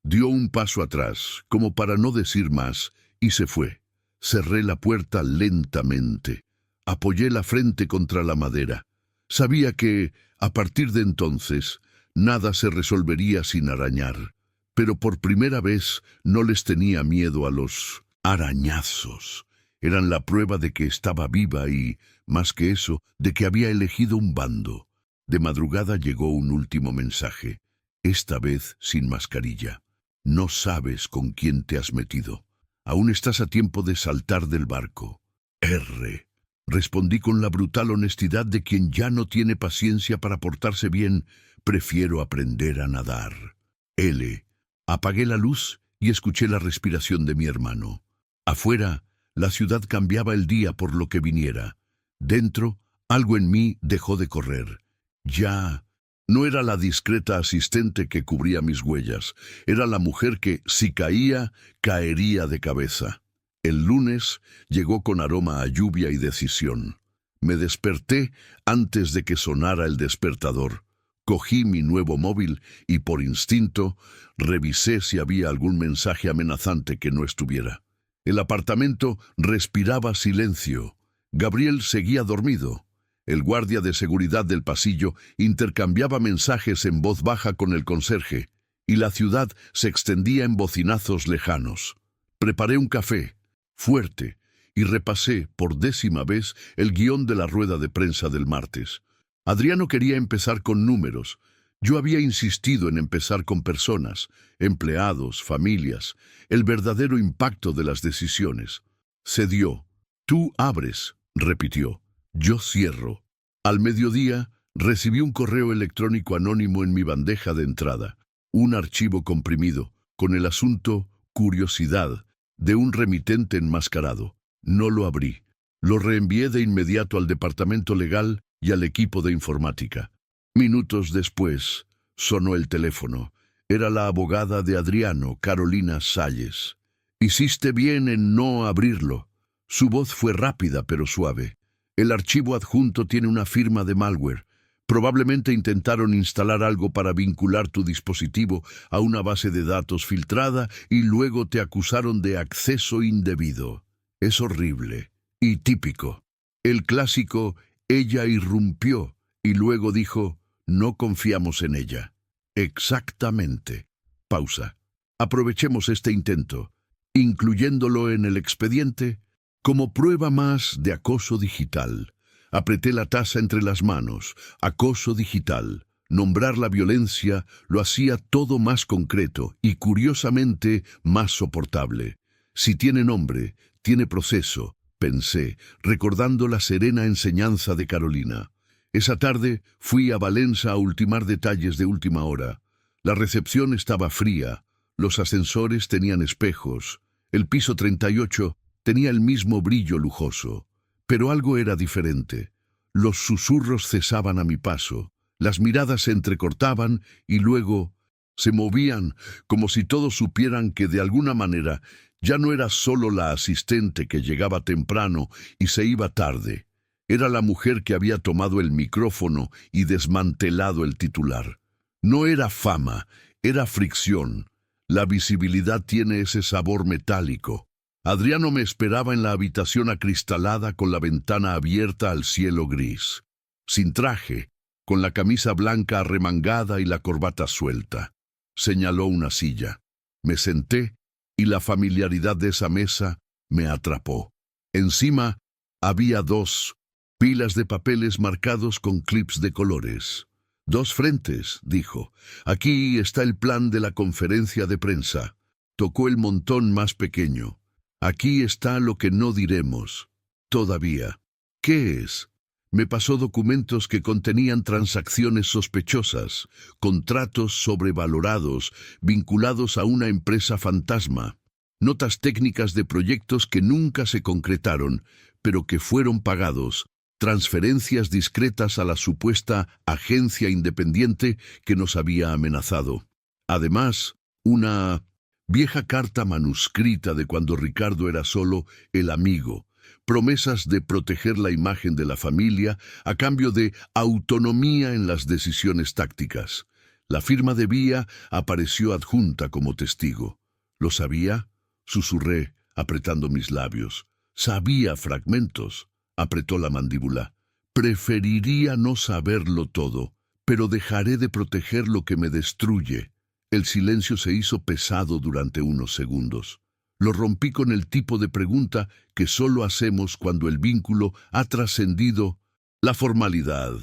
Dio un paso atrás, como para no decir más, y se fue. Cerré la puerta lentamente. Apoyé la frente contra la madera. Sabía que, a partir de entonces, nada se resolvería sin arañar. Pero por primera vez no les tenía miedo a los arañazos. Eran la prueba de que estaba viva y, más que eso, de que había elegido un bando. De madrugada llegó un último mensaje, esta vez sin mascarilla. No sabes con quién te has metido. Aún estás a tiempo de saltar del barco. R. Respondí con la brutal honestidad de quien ya no tiene paciencia para portarse bien. Prefiero aprender a nadar. L. Apagué la luz y escuché la respiración de mi hermano. Afuera, la ciudad cambiaba el día por lo que viniera. Dentro, algo en mí dejó de correr. Ya no era la discreta asistente que cubría mis huellas. Era la mujer que, si caía, caería de cabeza. El lunes llegó con aroma a lluvia y decisión. Me desperté antes de que sonara el despertador. Cogí mi nuevo móvil y, por instinto, revisé si había algún mensaje amenazante que no estuviera. El apartamento respiraba silencio. Gabriel seguía dormido. El guardia de seguridad del pasillo intercambiaba mensajes en voz baja con el conserje, y la ciudad se extendía en bocinazos lejanos. Preparé un café, fuerte, y repasé por 10ª vez el guión de la rueda de prensa del martes. Adriano quería empezar con números. Yo había insistido en empezar con personas, empleados, familias, el verdadero impacto de las decisiones. Cedió. Tú abres, repitió. Yo cierro. Al mediodía, recibí un correo electrónico anónimo en mi bandeja de entrada. Un archivo comprimido, con el asunto curiosidad, de un remitente enmascarado. No lo abrí. Lo reenvié de inmediato al departamento legal y al equipo de informática. Minutos después, sonó el teléfono. Era la abogada de Adriano, Carolina Salles. Hiciste bien en no abrirlo. Su voz fue rápida pero suave. El archivo adjunto tiene una firma de malware. Probablemente intentaron instalar algo para vincular tu dispositivo a una base de datos filtrada y luego te acusaron de acceso indebido. Es horrible y típico. El clásico, ella irrumpió y luego dijo, no confiamos en ella. Exactamente. Pausa. Aprovechemos este intento, incluyéndolo en el expediente, como prueba más de acoso digital. Apreté la taza entre las manos. Acoso digital. Nombrar la violencia lo hacía todo más concreto y, curiosamente, más soportable. Si tiene nombre, tiene proceso, pensé, recordando la serena enseñanza de Carolina. Esa tarde fui a Valencia a ultimar detalles de última hora. La recepción estaba fría, los ascensores tenían espejos, el piso 38 tenía el mismo brillo lujoso. Pero algo era diferente. Los susurros cesaban a mi paso, las miradas se entrecortaban y luego se movían como si todos supieran que de alguna manera ya no era solo la asistente que llegaba temprano y se iba tarde. Era la mujer que había tomado el micrófono y desmantelado el titular. No era fama, era fricción. La visibilidad tiene ese sabor metálico. Adriano me esperaba en la habitación acristalada con la ventana abierta al cielo gris. Sin traje, con la camisa blanca arremangada y la corbata suelta. Señaló una silla. Me senté y la familiaridad de esa mesa me atrapó. Encima había dos pilas de papeles marcados con clips de colores. Dos frentes, dijo. Aquí está el plan de la conferencia de prensa. Tocó el montón más pequeño. Aquí está lo que no diremos. Todavía. ¿Qué es? Me pasó documentos que contenían transacciones sospechosas, contratos sobrevalorados, vinculados a una empresa fantasma, notas técnicas de proyectos que nunca se concretaron, pero que fueron pagados, transferencias discretas a la supuesta agencia independiente que nos había amenazado. Además, una vieja carta manuscrita de cuando Ricardo era solo el amigo, promesas de proteger la imagen de la familia a cambio de autonomía en las decisiones tácticas. La firma de Vía apareció adjunta como testigo. ¿Lo sabía? Susurré, apretando mis labios. Sabía fragmentos. Apretó la mandíbula. Preferiría no saberlo todo, pero dejaré de proteger lo que me destruye. El silencio se hizo pesado durante unos segundos. Lo rompí con el tipo de pregunta que solo hacemos cuando el vínculo ha trascendido la formalidad.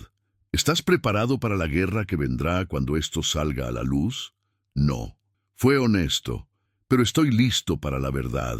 ¿Estás preparado para la guerra que vendrá cuando esto salga a la luz? No. Fue honesto. Pero estoy listo para la verdad.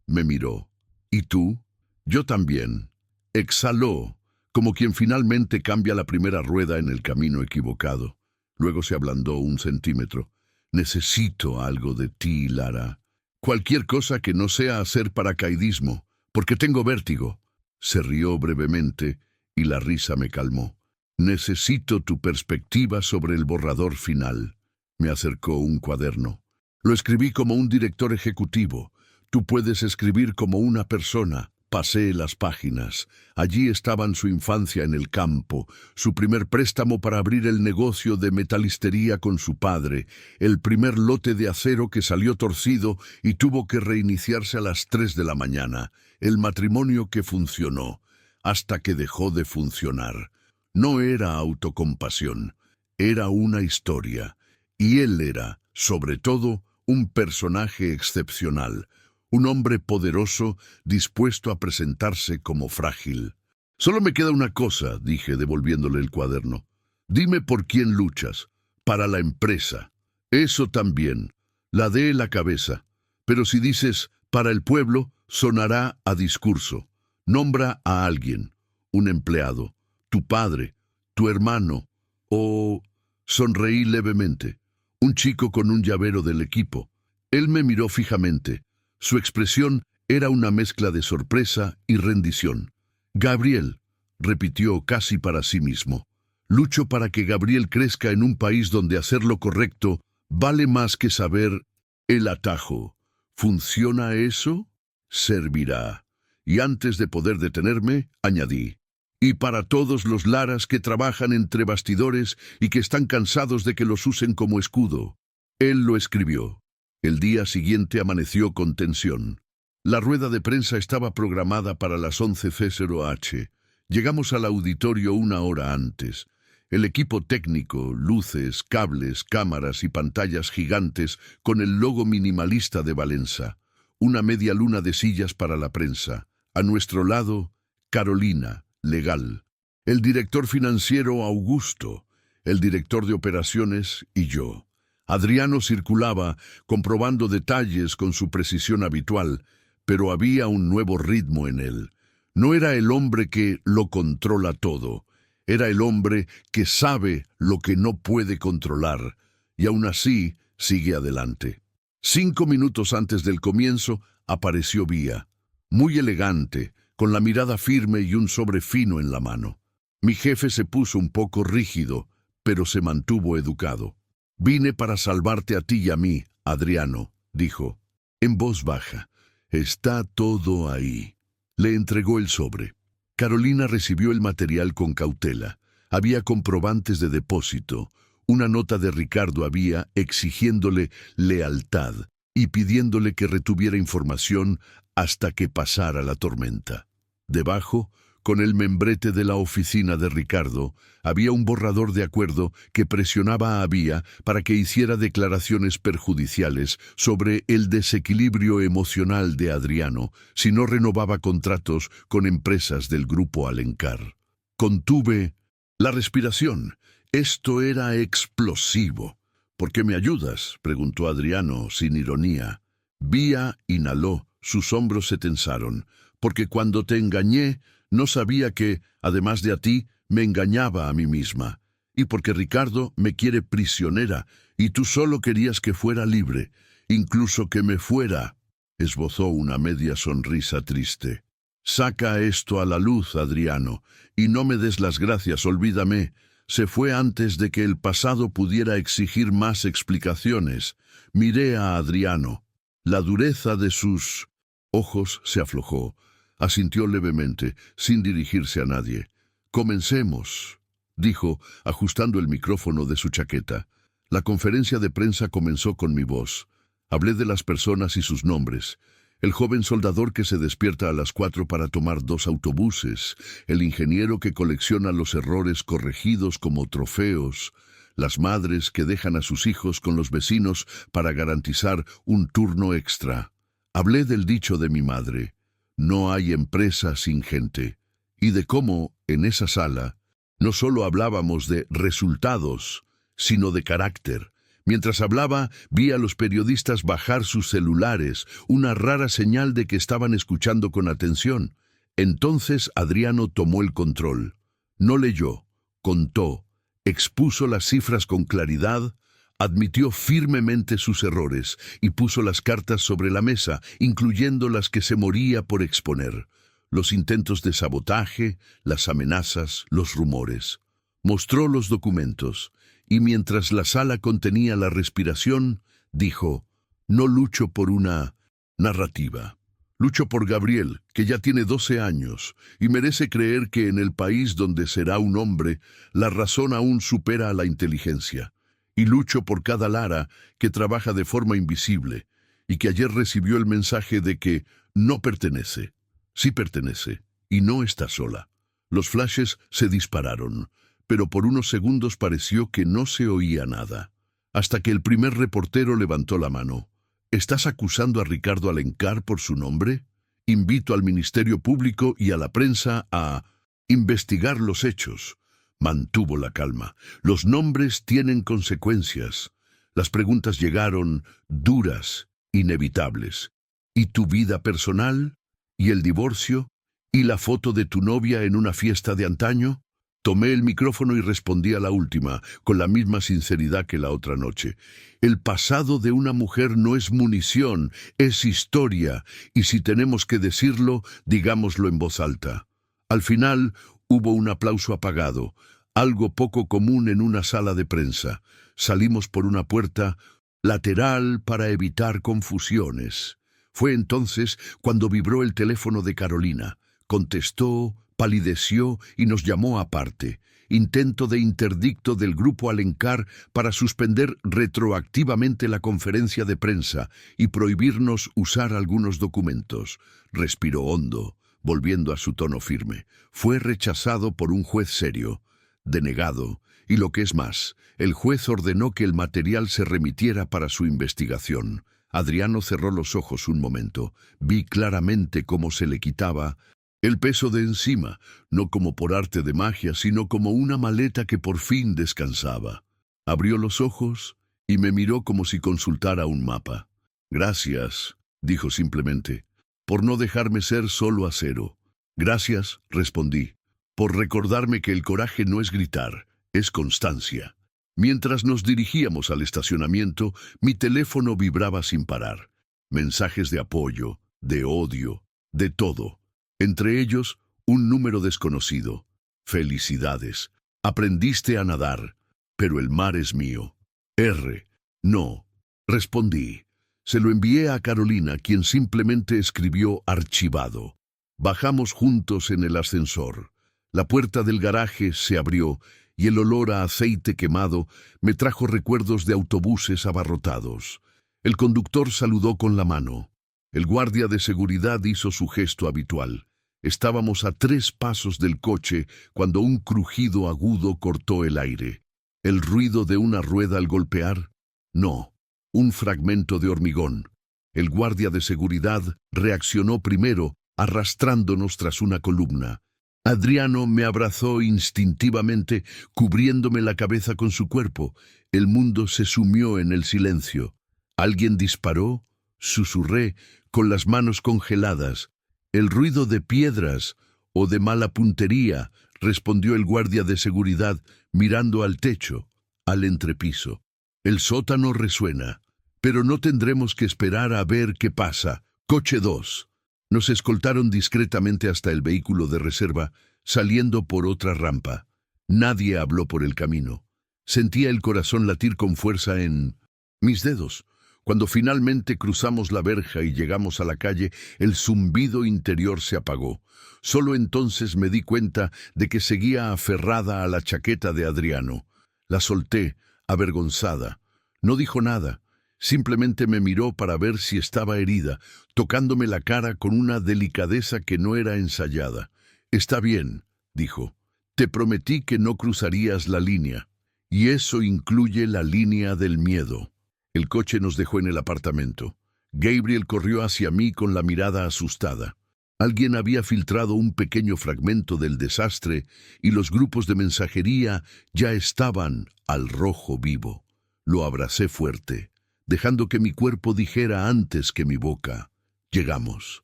Me miró. ¿Y tú? Yo también. Exhaló, como quien finalmente cambia la primera rueda en el camino equivocado. Luego se ablandó 1 centímetro. Necesito algo de ti, Lara. Cualquier cosa que no sea hacer paracaidismo, porque tengo vértigo. Se rió brevemente y la risa me calmó. Necesito tu perspectiva sobre el borrador final. Me acercó un cuaderno. Lo escribí como un director ejecutivo. Tú puedes escribir como una persona. Pasé las páginas. Allí estaban su infancia en el campo, su primer préstamo para abrir el negocio de metalistería con su padre, el primer lote de acero que salió torcido y tuvo que reiniciarse a las 3 de la mañana, el matrimonio que funcionó, hasta que dejó de funcionar. No era autocompasión, era una historia, y él era, sobre todo, un personaje excepcional. Un hombre poderoso, dispuesto a presentarse como frágil. Solo me queda una cosa, dije, devolviéndole el cuaderno. Dime por quién luchas. Para la empresa. Eso también. La dé la cabeza. Pero si dices para el pueblo, sonará a discurso. Nombra a alguien. Un empleado. Tu padre. Tu hermano. O... Sonreí levemente. Un chico con un llavero del equipo. Él me miró fijamente. Su expresión era una mezcla de sorpresa y rendición. Gabriel, repitió casi para sí mismo. Lucho para que Gabriel crezca en un país donde hacer lo correcto vale más que saber el atajo. ¿Funciona eso? Servirá. Y antes de poder detenerme, añadí. Y para todos los Laras que trabajan entre bastidores y que están cansados de que los usen como escudo. Él lo escribió. El día siguiente amaneció con tensión. La rueda de prensa estaba programada para las 11:00 h. Llegamos al auditorio 1 hora antes. El equipo técnico, luces, cables, cámaras y pantallas gigantes con el logo minimalista de Valenza. Una media luna de sillas para la prensa. A nuestro lado, Carolina, legal. El director financiero, Augusto. El director de operaciones y yo. Adriano circulaba, comprobando detalles con su precisión habitual, pero había un nuevo ritmo en él. No era el hombre que lo controla todo, era el hombre que sabe lo que no puede controlar, y aún así sigue adelante. 5 minutos antes del comienzo apareció Vía, muy elegante, con la mirada firme y un sobre fino en la mano. Mi jefe se puso un poco rígido, pero se mantuvo educado. Vine para salvarte a ti y a mí, Adriano, dijo, en voz baja. Está todo ahí. Le entregó el sobre. Carolina recibió el material con cautela. Había comprobantes de depósito, Una nota de Ricardo había exigiéndole lealtad y pidiéndole que retuviera información hasta que pasara la tormenta. Debajo, con el membrete de la oficina de Ricardo, había un borrador de acuerdo que presionaba a Abía para que hiciera declaraciones perjudiciales sobre el desequilibrio emocional de Adriano si no renovaba contratos con empresas del grupo Alencar. Contuve la respiración. Esto era explosivo. ¿Por qué me ayudas?, preguntó Adriano sin ironía. Abía inhaló, sus hombros se tensaron. Porque cuando te engañé, no sabía que, además de a ti, me engañaba a mí misma. Y porque Ricardo me quiere prisionera, y tú solo querías que fuera libre, incluso que me fuera. Esbozó una media sonrisa triste. Saca esto a la luz, Adriano, y no me des las gracias, olvídame. Se fue antes de que el pasado pudiera exigir más explicaciones. Miré a Adriano. La dureza de sus ojos se aflojó. Asintió levemente, sin dirigirse a nadie. «Comencemos», dijo, ajustando el micrófono de su chaqueta. La conferencia de prensa comenzó con mi voz. Hablé de las personas y sus nombres. El joven soldador que se despierta a las 4 para tomar 2 autobuses, el ingeniero que colecciona los errores corregidos como trofeos, las madres que dejan a sus hijos con los vecinos para garantizar un turno extra. Hablé del dicho de mi madre: no hay empresa sin gente, y de cómo, en esa sala, no solo hablábamos de resultados, sino de carácter. Mientras hablaba, vi a los periodistas bajar sus celulares, una rara señal de que estaban escuchando con atención. Entonces Adriano tomó el control. No leyó, contó, expuso las cifras con claridad, admitió firmemente sus errores y puso las cartas sobre la mesa, incluyendo las que se moría por exponer: los intentos de sabotaje, las amenazas, los rumores. Mostró los documentos, y mientras la sala contenía la respiración, dijo: no lucho por una narrativa. Lucho por Gabriel, que ya tiene 12 años, y merece creer que en el país donde será un hombre, la razón aún supera a la inteligencia. Y lucho por cada Lara que trabaja de forma invisible, y que ayer recibió el mensaje de que no pertenece. Sí pertenece, y no está sola. Los flashes se dispararon, pero por unos segundos pareció que no se oía nada, hasta que el primer reportero levantó la mano. ¿Estás acusando a Ricardo Alencar por su nombre? Invito al Ministerio Público y a la prensa a investigar los hechos. Mantuvo la calma. Los nombres tienen consecuencias. Las preguntas llegaron, duras, inevitables. ¿Y tu vida personal? ¿Y el divorcio? ¿Y la foto de tu novia en una fiesta de antaño? Tomé el micrófono y respondí a la última, con la misma sinceridad que la otra noche. El pasado de una mujer no es munición, es historia, y si tenemos que decirlo, digámoslo en voz alta. Al final, hubo un aplauso apagado, algo poco común en una sala de prensa. Salimos por una puerta lateral para evitar confusiones. Fue entonces cuando vibró el teléfono de Carolina. Contestó, palideció y nos llamó aparte. Intento de interdicto del grupo Alencar para suspender retroactivamente la conferencia de prensa y prohibirnos usar algunos documentos. Respiró hondo, volviendo a su tono firme. Fue rechazado por un juez serio, denegado, y lo que es más, el juez ordenó que el material se remitiera para su investigación. Adriano cerró los ojos un momento. Vi claramente cómo se le quitaba el peso de encima, no como por arte de magia, sino como una maleta que por fin descansaba. Abrió los ojos y me miró como si consultara un mapa. «Gracias», dijo simplemente, «por no dejarme ser solo acero». «Gracias», respondí, «por recordarme que el coraje no es gritar, es constancia». Mientras nos dirigíamos al estacionamiento, mi teléfono vibraba sin parar. Mensajes de apoyo, de odio, de todo. Entre ellos, un número desconocido. «Felicidades. Aprendiste a nadar, pero el mar es mío». «R. No», respondí. Se lo envié a Carolina, quien simplemente escribió archivado. Bajamos juntos en el ascensor. La puerta del garaje se abrió y el olor a aceite quemado me trajo recuerdos de autobuses abarrotados. El conductor saludó con la mano. El guardia de seguridad hizo su gesto habitual. Estábamos a 3 pasos del coche cuando un crujido agudo cortó el aire. ¿El ruido de una rueda al golpear? No, un fragmento de hormigón. El guardia de seguridad reaccionó primero, arrastrándonos tras una columna. Adriano me abrazó instintivamente, cubriéndome la cabeza con su cuerpo. El mundo se sumió en el silencio. ¿Alguien disparó? Susurré, con las manos congeladas. «El ruido de piedras o de mala puntería», respondió el guardia de seguridad, mirando al techo, al entrepiso. «El sótano resuena, pero no tendremos que esperar a ver qué pasa. Coche 2». Nos escoltaron discretamente hasta el vehículo de reserva, saliendo por otra rampa. Nadie habló por el camino. Sentía el corazón latir con fuerza en mis dedos. Cuando finalmente cruzamos la verja y llegamos a la calle, el zumbido interior se apagó. Solo entonces me di cuenta de que seguía aferrada a la chaqueta de Adriano. La solté, avergonzada. No dijo nada. Simplemente me miró para ver si estaba herida, tocándome la cara con una delicadeza que no era ensayada. «Está bien», dijo. «Te prometí que no cruzarías la línea. Y eso incluye la línea del miedo». El coche nos dejó en el apartamento. Gabriel corrió hacia mí con la mirada asustada. Alguien había filtrado un pequeño fragmento del desastre y los grupos de mensajería ya estaban al rojo vivo. Lo abracé fuerte, dejando que mi cuerpo dijera antes que mi boca: «Llegamos».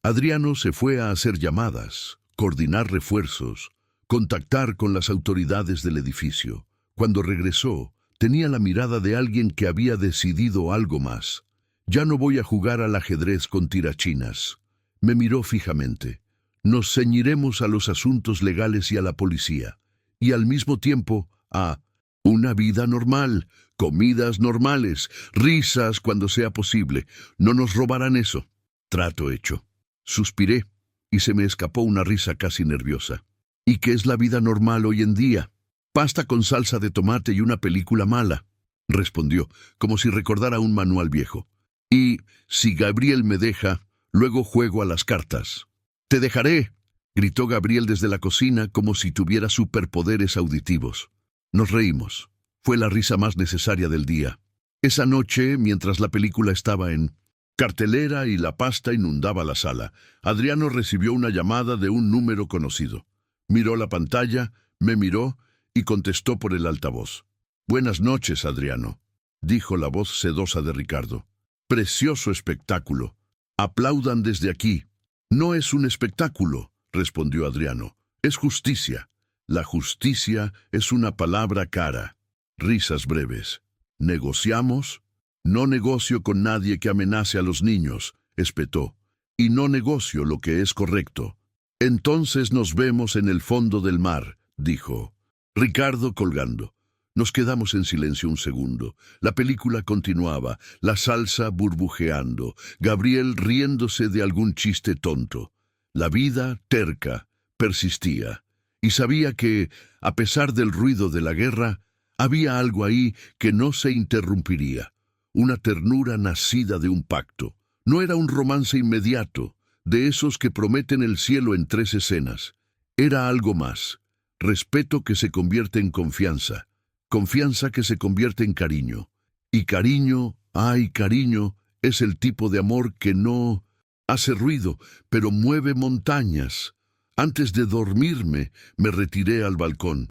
Adriano se fue a hacer llamadas, coordinar refuerzos, contactar con las autoridades del edificio. Cuando regresó, tenía la mirada de alguien que había decidido algo más. «Ya no voy a jugar al ajedrez con tirachinas». Me miró fijamente. «Nos ceñiremos a los asuntos legales y a la policía. Y al mismo tiempo a una vida normal, comidas normales, risas cuando sea posible. No nos robarán eso». Trato hecho. Suspiré y se me escapó una risa casi nerviosa. «¿Y qué es la vida normal hoy en día? Pasta con salsa de tomate y una película mala», respondió, como si recordara un manual viejo. «Y si Gabriel me deja, luego juego a las cartas». «Te dejaré», gritó Gabriel desde la cocina como si tuviera superpoderes auditivos. Nos reímos. Fue la risa más necesaria del día. Esa noche, mientras la película estaba en cartelera y la pasta inundaba la sala, Adriano recibió una llamada de un número conocido. Miró la pantalla, me miró y contestó por el altavoz. «Buenas noches, Adriano», dijo la voz sedosa de Ricardo. «Precioso espectáculo. Aplaudan desde aquí». «No es un espectáculo», respondió Adriano. «Es justicia. La justicia es una palabra cara». Risas breves. «¿Negociamos?» «No negocio con nadie que amenace a los niños», espetó. «Y no negocio lo que es correcto». «Entonces nos vemos en el fondo del mar», dijo. Ricardo colgando. Nos quedamos en silencio un segundo. La película continuaba, la salsa burbujeando, Gabriel riéndose de algún chiste tonto. La vida, terca, persistía. Y sabía que, a pesar del ruido de la guerra, había algo ahí que no se interrumpiría. Una ternura nacida de un pacto. No era un romance inmediato, de esos que prometen el cielo en 3 escenas. Era algo más. Respeto que se convierte en confianza. Confianza que se convierte en cariño. Y cariño, ay cariño, es el tipo de amor que no hace ruido, pero mueve montañas. Antes de dormirme, me retiré al balcón.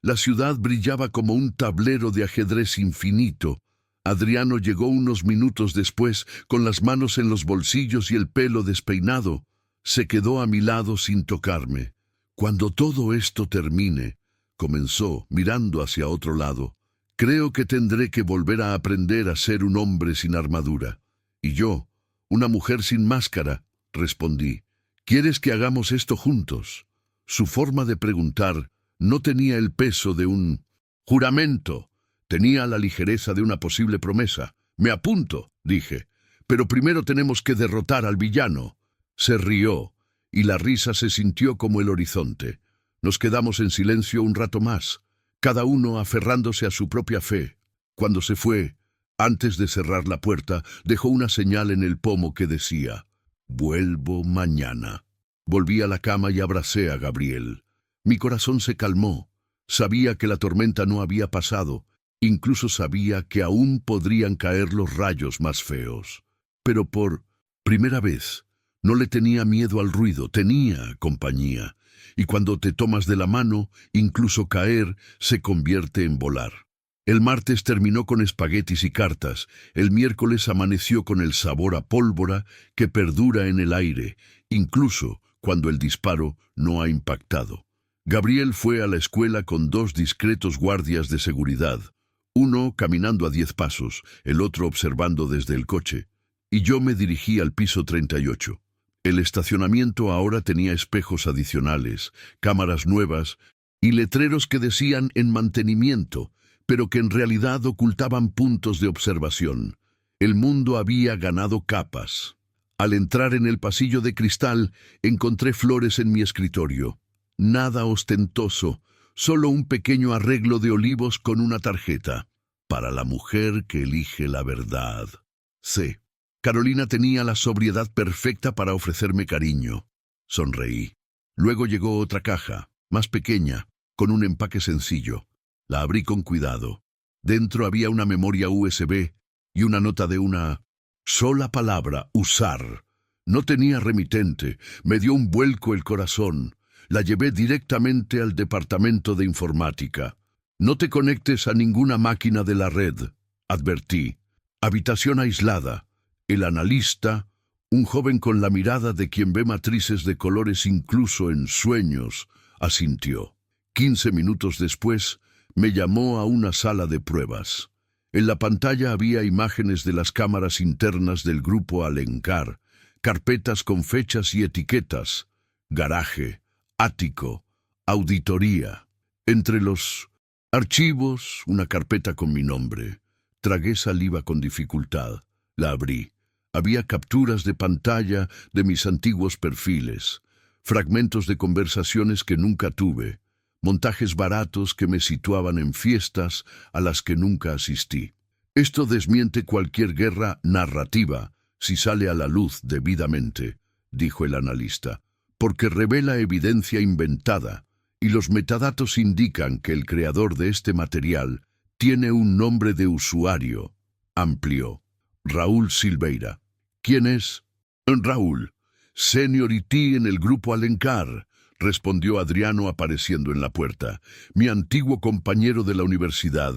La ciudad brillaba como un tablero de ajedrez infinito. Adriano llegó unos minutos después, con las manos en los bolsillos y el pelo despeinado. Se quedó a mi lado sin tocarme. «Cuando todo esto termine», comenzó, mirando hacia otro lado, «creo que tendré que volver a aprender a ser un hombre sin armadura». «Y yo, una mujer sin máscara», respondí. «¿Quieres que hagamos esto juntos?» Su forma de preguntar no tenía el peso de un juramento, tenía la ligereza de una posible promesa. «Me apunto», dije, «pero primero tenemos que derrotar al villano». Se rió, y la risa se sintió como el horizonte. Nos quedamos en silencio un rato más. cada uno aferrándose a su propia fe. Cuando se fue, antes de cerrar la puerta, dejó una señal en el pomo que decía: «Vuelvo mañana». Volví a la cama y abracé a Gabriel. Mi corazón se calmó. Sabía que la tormenta no había pasado. Incluso sabía que aún podrían caer los rayos más feos. Pero por primera vez, no le tenía miedo al ruido, tenía compañía. Y cuando te tomas de la mano, incluso caer se convierte en volar. El martes terminó con espaguetis y cartas. El miércoles amaneció con el sabor a pólvora que perdura en el aire, incluso cuando el disparo no ha impactado. Gabriel fue a la escuela con 2 discretos guardias de seguridad, uno caminando a 10 pasos, el otro observando desde el coche, y yo me dirigí al piso 38. El estacionamiento ahora tenía espejos adicionales, cámaras nuevas y letreros que decían «en mantenimiento», pero que en realidad ocultaban puntos de observación. El mundo había ganado capas. Al entrar en el pasillo de cristal, encontré flores en mi escritorio. Nada ostentoso, solo un pequeño arreglo de olivos con una tarjeta. «Para la mujer que elige la verdad». Sí, Carolina tenía la sobriedad perfecta para ofrecerme cariño. Sonreí. Luego llegó otra caja, más pequeña, con un empaque sencillo. La abrí con cuidado. Dentro había una memoria USB y una nota de una sola palabra: usar. No tenía remitente. Me dio un vuelco el corazón. La llevé directamente al departamento de informática. «No te conectes a ninguna máquina de la red», advertí. Habitación aislada. El analista, un joven con la mirada de quien ve matrices de colores incluso en sueños, asintió. 15 minutos después, me llamó a una sala de pruebas. En la pantalla había imágenes de las cámaras internas del grupo Alencar, carpetas con fechas y etiquetas: garaje, ático, auditoría. Entre los archivos, una carpeta con mi nombre. Tragué saliva con dificultad. La abrí. Había capturas de pantalla de mis antiguos perfiles, fragmentos de conversaciones que nunca tuve, montajes baratos que me situaban en fiestas a las que nunca asistí. Esto desmiente cualquier guerra narrativa si sale a la luz debidamente, dijo el analista, porque revela evidencia inventada, y los metadatos indican que el creador de este material tiene un nombre de usuario. Amplió. Raúl Silveira. ¿Quién es? Raúl, seniority en el grupo Alencar, respondió Adriano apareciendo en la puerta. Mi antiguo compañero de la universidad.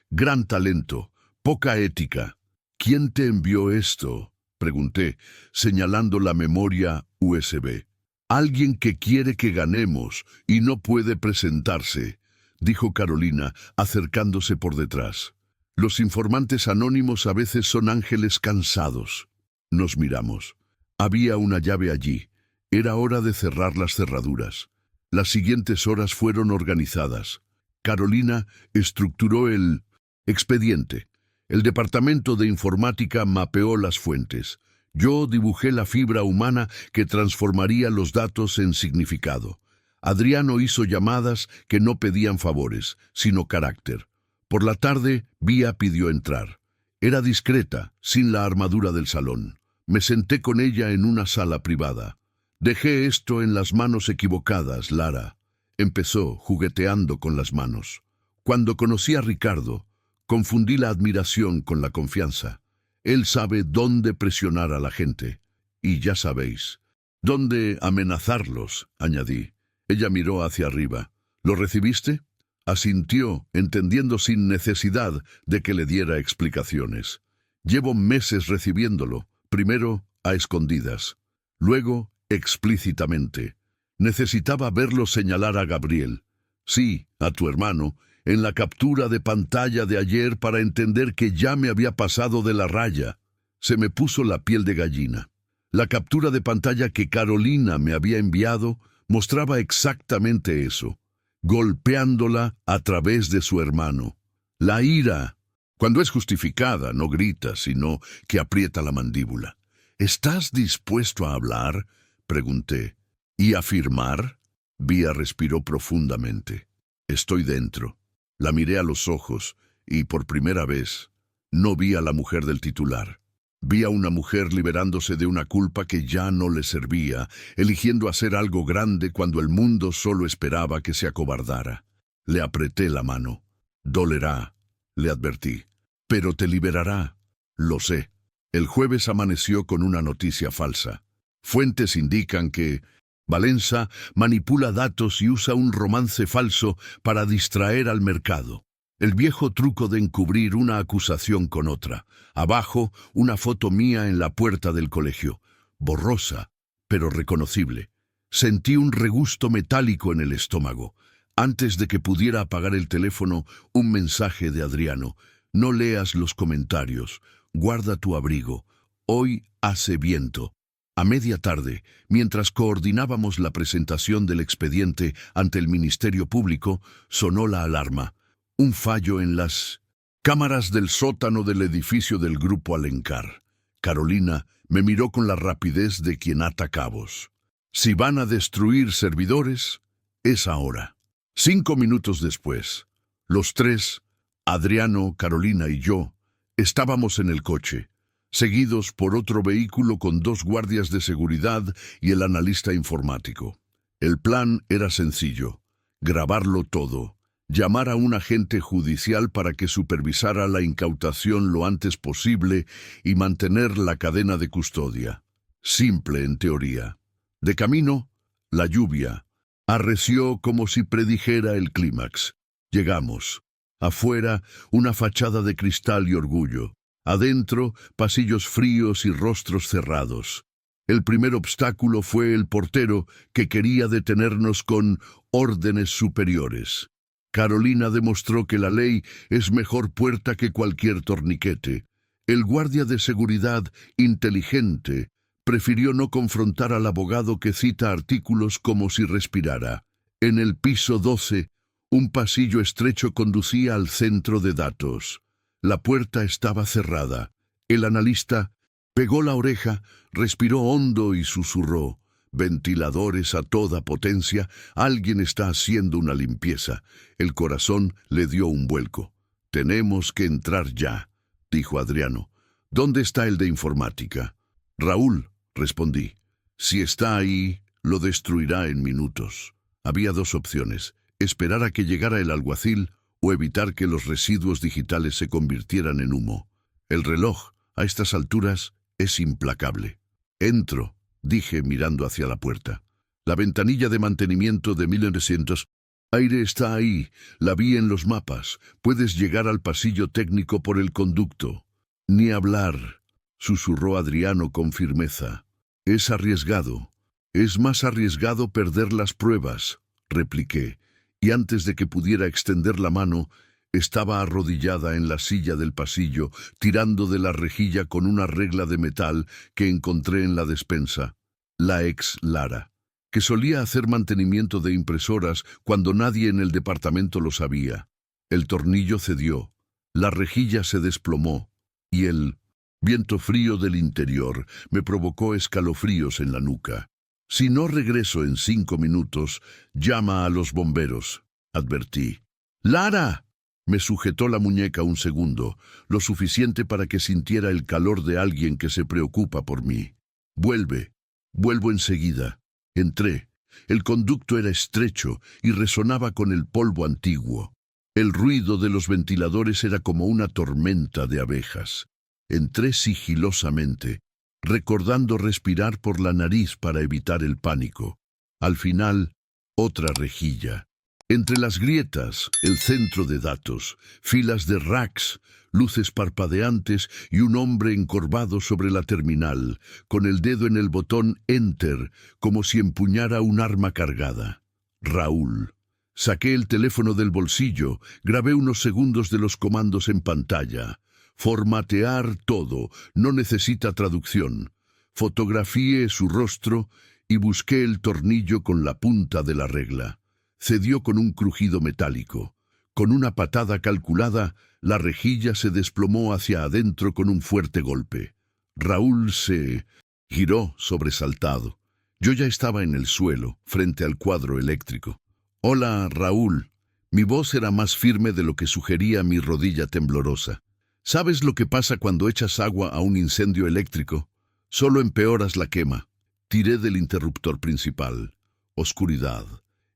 Gran talento, poca ética. ¿Quién te envió esto?, pregunté, señalando la memoria USB. Alguien que quiere que ganemos y no puede presentarse, dijo Carolina, acercándose por detrás. Los informantes anónimos a veces son ángeles cansados. Nos miramos. Había una llave allí. Era hora de cerrar las cerraduras. Las siguientes horas fueron organizadas. Carolina estructuró el expediente. El departamento de informática mapeó las fuentes. Yo dibujé la fibra humana que transformaría los datos en significado. Adriano hizo llamadas que no pedían favores, sino carácter. Por la tarde, Vía pidió entrar. Era discreta, sin la armadura del salón. Me senté con ella en una sala privada. Dejé esto en las manos equivocadas, Lara. Empezó, jugueteando con las manos. Cuando conocí a Ricardo, confundí la admiración con la confianza. Él sabe dónde presionar a la gente. Y ya sabéis, dónde amenazarlos, añadí. Ella miró hacia arriba. ¿Lo recibiste? Asintió, entendiendo sin necesidad de que le diera explicaciones. Llevo meses recibiéndolo, primero a escondidas, luego explícitamente. Necesitaba verlo señalar a Gabriel. Sí, a tu hermano, en la captura de pantalla de ayer para entender que ya me había pasado de la raya. Se me puso la piel de gallina. La captura de pantalla que Carolina me había enviado mostraba exactamente eso, golpeándola a través de su hermano. La ira, cuando es justificada, no grita, sino que aprieta la mandíbula. ¿Estás dispuesto a hablar?, pregunté. ¿Y afirmar? Vía respiró profundamente. Estoy dentro. La miré a los ojos y, por primera vez, no vi a la mujer del titular. Vi a una mujer liberándose de una culpa que ya no le servía, eligiendo hacer algo grande cuando el mundo solo esperaba que se acobardara. Le apreté la mano. Dolerá, le advertí, pero te liberará. Lo sé. El jueves amaneció con una noticia falsa. Fuentes indican que Valenza manipula datos y usa un romance falso para distraer al mercado. El viejo truco de encubrir una acusación con otra. Abajo, una foto mía en la puerta del colegio. Borrosa, pero reconocible. Sentí un regusto metálico en el estómago. Antes de que pudiera apagar el teléfono, un mensaje de Adriano. No leas los comentarios. Guarda tu abrigo. Hoy hace viento. A media tarde, mientras coordinábamos la presentación del expediente ante el Ministerio Público, sonó la alarma. Un fallo en las cámaras del sótano del edificio del Grupo Alencar. Carolina me miró con la rapidez de quien ata cabos. Si van a destruir servidores, es ahora. 5 minutos después, los tres, Adriano, Carolina y yo, estábamos en el coche, seguidos por otro vehículo con 2 guardias de seguridad y el analista informático. El plan era sencillo: grabarlo todo, llamar a un agente judicial para que supervisara la incautación lo antes posible y mantener la cadena de custodia. Simple en teoría. De camino, la lluvia arreció como si predijera el clímax. Llegamos. Afuera, una fachada de cristal y orgullo. Adentro, pasillos fríos y rostros cerrados. El primer obstáculo fue el portero, que quería detenernos con órdenes superiores. Carolina demostró que la ley es mejor puerta que cualquier torniquete. El guardia de seguridad, inteligente, prefirió no confrontar al abogado que cita artículos como si respirara. En el piso 12, un pasillo estrecho conducía al centro de datos. La puerta estaba cerrada. El analista pegó la oreja, respiró hondo y susurró: «Ventiladores a toda potencia, alguien está haciendo una limpieza». El corazón le dio un vuelco. «Tenemos que entrar ya», dijo Adriano. «¿Dónde está el de informática?» «Raúl», respondí. «Si está ahí, lo destruirá en minutos». Había 2 opciones: esperar a que llegara el alguacil o evitar que los residuos digitales se convirtieran en humo. El reloj, a estas alturas, es implacable. «Entro», dije mirando hacia la puerta. La ventanilla de mantenimiento de 1900. «Aire está ahí, la vi en los mapas. Puedes llegar al pasillo técnico por el conducto». «Ni hablar», susurró Adriano con firmeza. «Es arriesgado». «Es más arriesgado perder las pruebas», repliqué, y antes de que pudiera extender la mano, estaba arrodillada en la silla del pasillo, tirando de la rejilla con una regla de metal que encontré en la despensa. La ex Lara, que solía hacer mantenimiento de impresoras cuando nadie en el departamento lo sabía. El tornillo cedió, la rejilla se desplomó, y el viento frío del interior me provocó escalofríos en la nuca. «Si no regreso en 5 minutos, llama a los bomberos», advertí. «¡Lara!». Me sujetó la muñeca un segundo, lo suficiente para que sintiera el calor de alguien que se preocupa por mí. «Vuelvo enseguida». Entré. El conducto era estrecho y resonaba con el polvo antiguo. El ruido de los ventiladores era como una tormenta de abejas. Entré sigilosamente, recordando respirar por la nariz para evitar el pánico. Al final, otra rejilla. Entre las grietas, el centro de datos, filas de racks, luces parpadeantes y un hombre encorvado sobre la terminal, con el dedo en el botón Enter, como si empuñara un arma cargada. Raúl. Saqué el teléfono del bolsillo, grabé unos segundos de los comandos en pantalla. Formatear todo, no necesita traducción. Fotografié su rostro y busqué el tornillo con la punta de la regla. Cedió con un crujido metálico. Con una patada calculada, la rejilla se desplomó hacia adentro con un fuerte golpe. Raúl se giró sobresaltado. Yo ya estaba en el suelo, frente al cuadro eléctrico. «Hola, Raúl», Mi voz era más firme de lo que sugería mi rodilla temblorosa. ¿Sabes lo que pasa cuando echas agua a un incendio eléctrico? Solo empeoras la quema. Tiré del interruptor principal. Oscuridad.